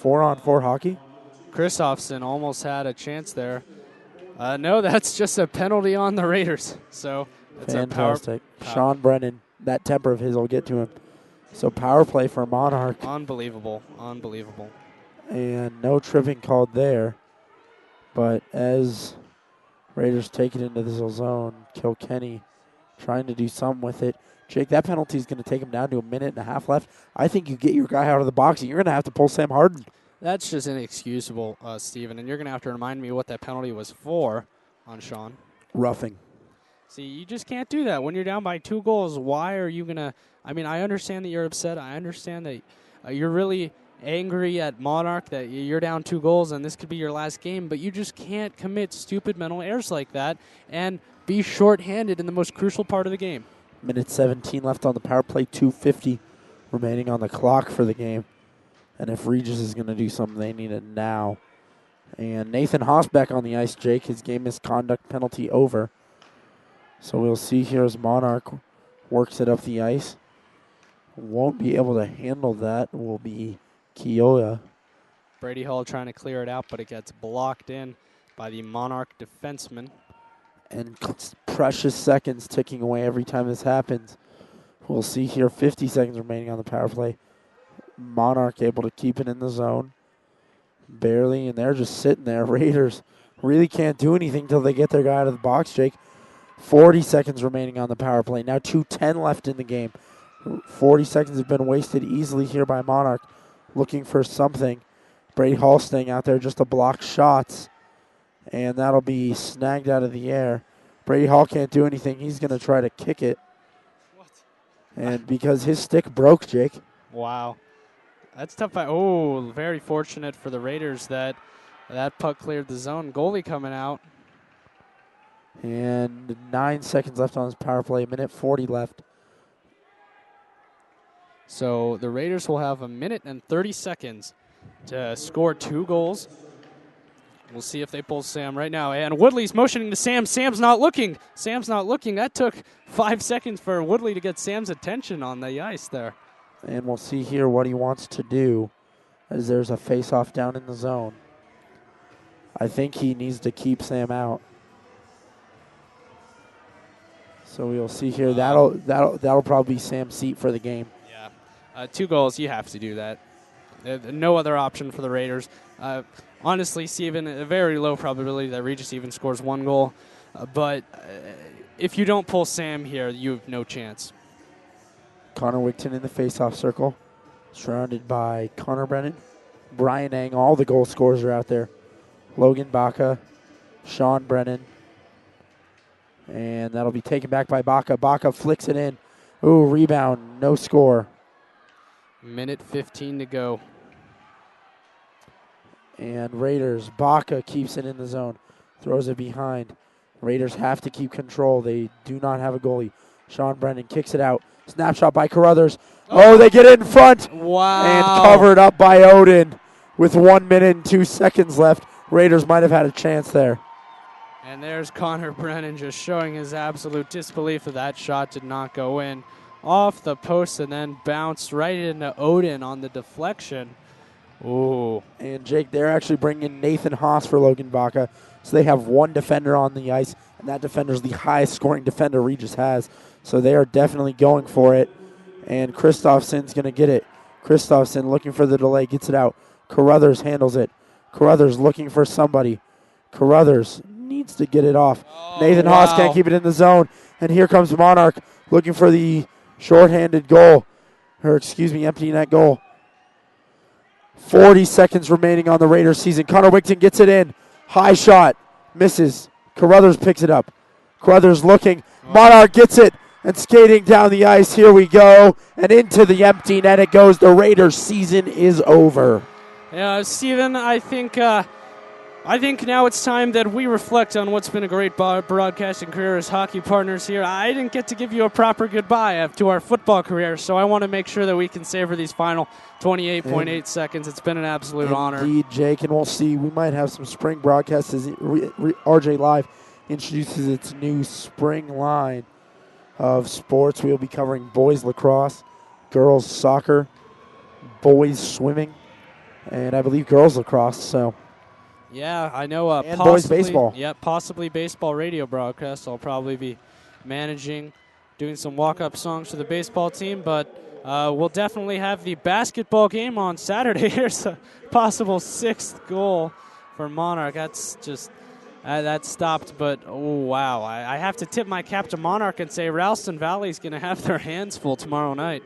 4-on-4 hockey? Christofson almost had a chance there. No, that's just a penalty on the Raiders. So it's fantastic. A Sean Brennan, that temper of his will get to him. So power play for Monarch. Unbelievable. And no tripping called there. But as Raiders take it into the zone, Kilkenny trying to do something with it. Jake, that penalty is going to take him down to a minute and a half left. I think you get your guy out of the box, and you're going to have to pull Sam Harden. That's just inexcusable, Steven, and you're going to have to remind me what that penalty was for on Sean. Roughing. See, you just can't do that. When you're down by 2 goals, why are you going to – I mean, I understand that you're upset. I understand that you're really angry at Monarch that you're down 2 goals and this could be your last game, but you just can't commit stupid mental errors like that and be shorthanded in the most crucial part of the game. Minute 17 left on the power play, 2:50 remaining on the clock for the game. And if Regis is going to do something, they need it now. And Nathan Haas back on the ice, Jake. His game misconduct penalty over. So we'll see here as Monarch works it up the ice. Won't be able to handle that will be Kioya. Brady Hall trying to clear it out, but it gets blocked in by the Monarch defenseman. And precious seconds ticking away every time this happens. We'll see here 50 seconds remaining on the power play. Monarch able to keep it in the zone. Barely, and they're just sitting there. Raiders really can't do anything until they get their guy out of the box, Jake. 40 seconds remaining on the power play. Now 2:10 left in the game. 40 seconds have been wasted easily here by Monarch. Looking for something. Brady Hall staying out there just to block shots. And that'll be snagged out of the air. Brady Hall can't do anything. He's going to try to kick it. And because his stick broke, Jake. Wow. That's tough. Oh, very fortunate for the Raiders that puck cleared the zone. Goalie coming out. And 9 seconds left on his power play. 1:40 left. So the Raiders will have 1 minute and 30 seconds to score 2 goals. We'll see if they pull Sam right now. And Woodley's motioning to Sam. Sam's not looking. That took 5 seconds for Woodley to get Sam's attention on the ice there. And we'll see here what he wants to do as there's a face-off down in the zone. I think he needs to keep Sam out. So we'll see here. That'll probably be Sam's seat for the game. Yeah. 2 goals, you have to do that. No other option for the Raiders. Honestly, Steven, a very low probability that Regis even scores 1 goal. But if you don't pull Sam here, you have no chance. Connor Wigton in the face-off circle, surrounded by Connor Brennan, Brian Eng. All the goal scorers are out there. Logan Baca, Sean Brennan. And that'll be taken back by Baca. Baca flicks it in. Ooh, rebound, no score. 1:15 to go. And Raiders, Baca keeps it in the zone, throws it behind. Raiders have to keep control. They do not have a goalie. Sean Brennan kicks it out. Snapshot by Carruthers. Oh, they get it in front. Wow. And covered up by Odin with 1 minute and 2 seconds left. Raiders might have had a chance there. And there's Connor Brennan just showing his absolute disbelief that shot did not go in. Off the post and then bounced right into Odin on the deflection. Ooh. And Jake, they're actually bringing Nathan Haas for Logan Baca. So they have 1 defender on the ice, and that defender is the highest scoring defender Regis has. So they are definitely going for it. And Christofson's going to get it. Christofson looking for the delay, gets it out. Carruthers handles it. Carruthers looking for somebody. Carruthers needs to get it off. Nathan Haas can't keep it in the zone. And here comes Monarch looking for the shorthanded goal. Empty net goal. 40 seconds remaining on the Raiders season. Connor Wigton gets it in. High shot. Misses. Carruthers picks it up. Carruthers looking. Monarch gets it. And skating down the ice. Here we go. And into the empty net it goes. The Raiders season is over. Yeah, Steven, I think now it's time that we reflect on what's been a great broadcasting career as hockey partners here. I didn't get to give you a proper goodbye to our football career, so I want to make sure that we can savor these final 28.8 seconds. It's been an absolute honor. Indeed, Jake, and we'll see. We might have some spring broadcasts as RJ Live introduces its new spring line of sports. We'll be covering boys lacrosse, girls soccer, boys swimming, and I believe girls lacrosse. So. Yeah, I know. And boys baseball. Yeah, possibly baseball radio broadcast. I'll probably be managing, doing some walk-up songs for the baseball team, but we'll definitely have the basketball game on Saturday. Here's a possible 6th goal for Monarch. That's just that stopped, but oh wow! I have to tip my cap to Monarch and say Ralston Valley's going to have their hands full tomorrow night.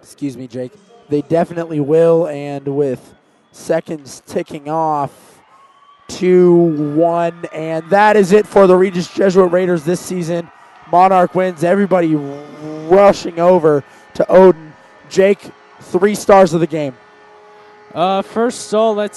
Excuse me, Jake. They definitely will, and with seconds ticking off, 2-1, and that is it for the Regis Jesuit Raiders this season. Monarch wins. Everybody rushing over to Odin. Jake, 3 stars of the game. First of all, let's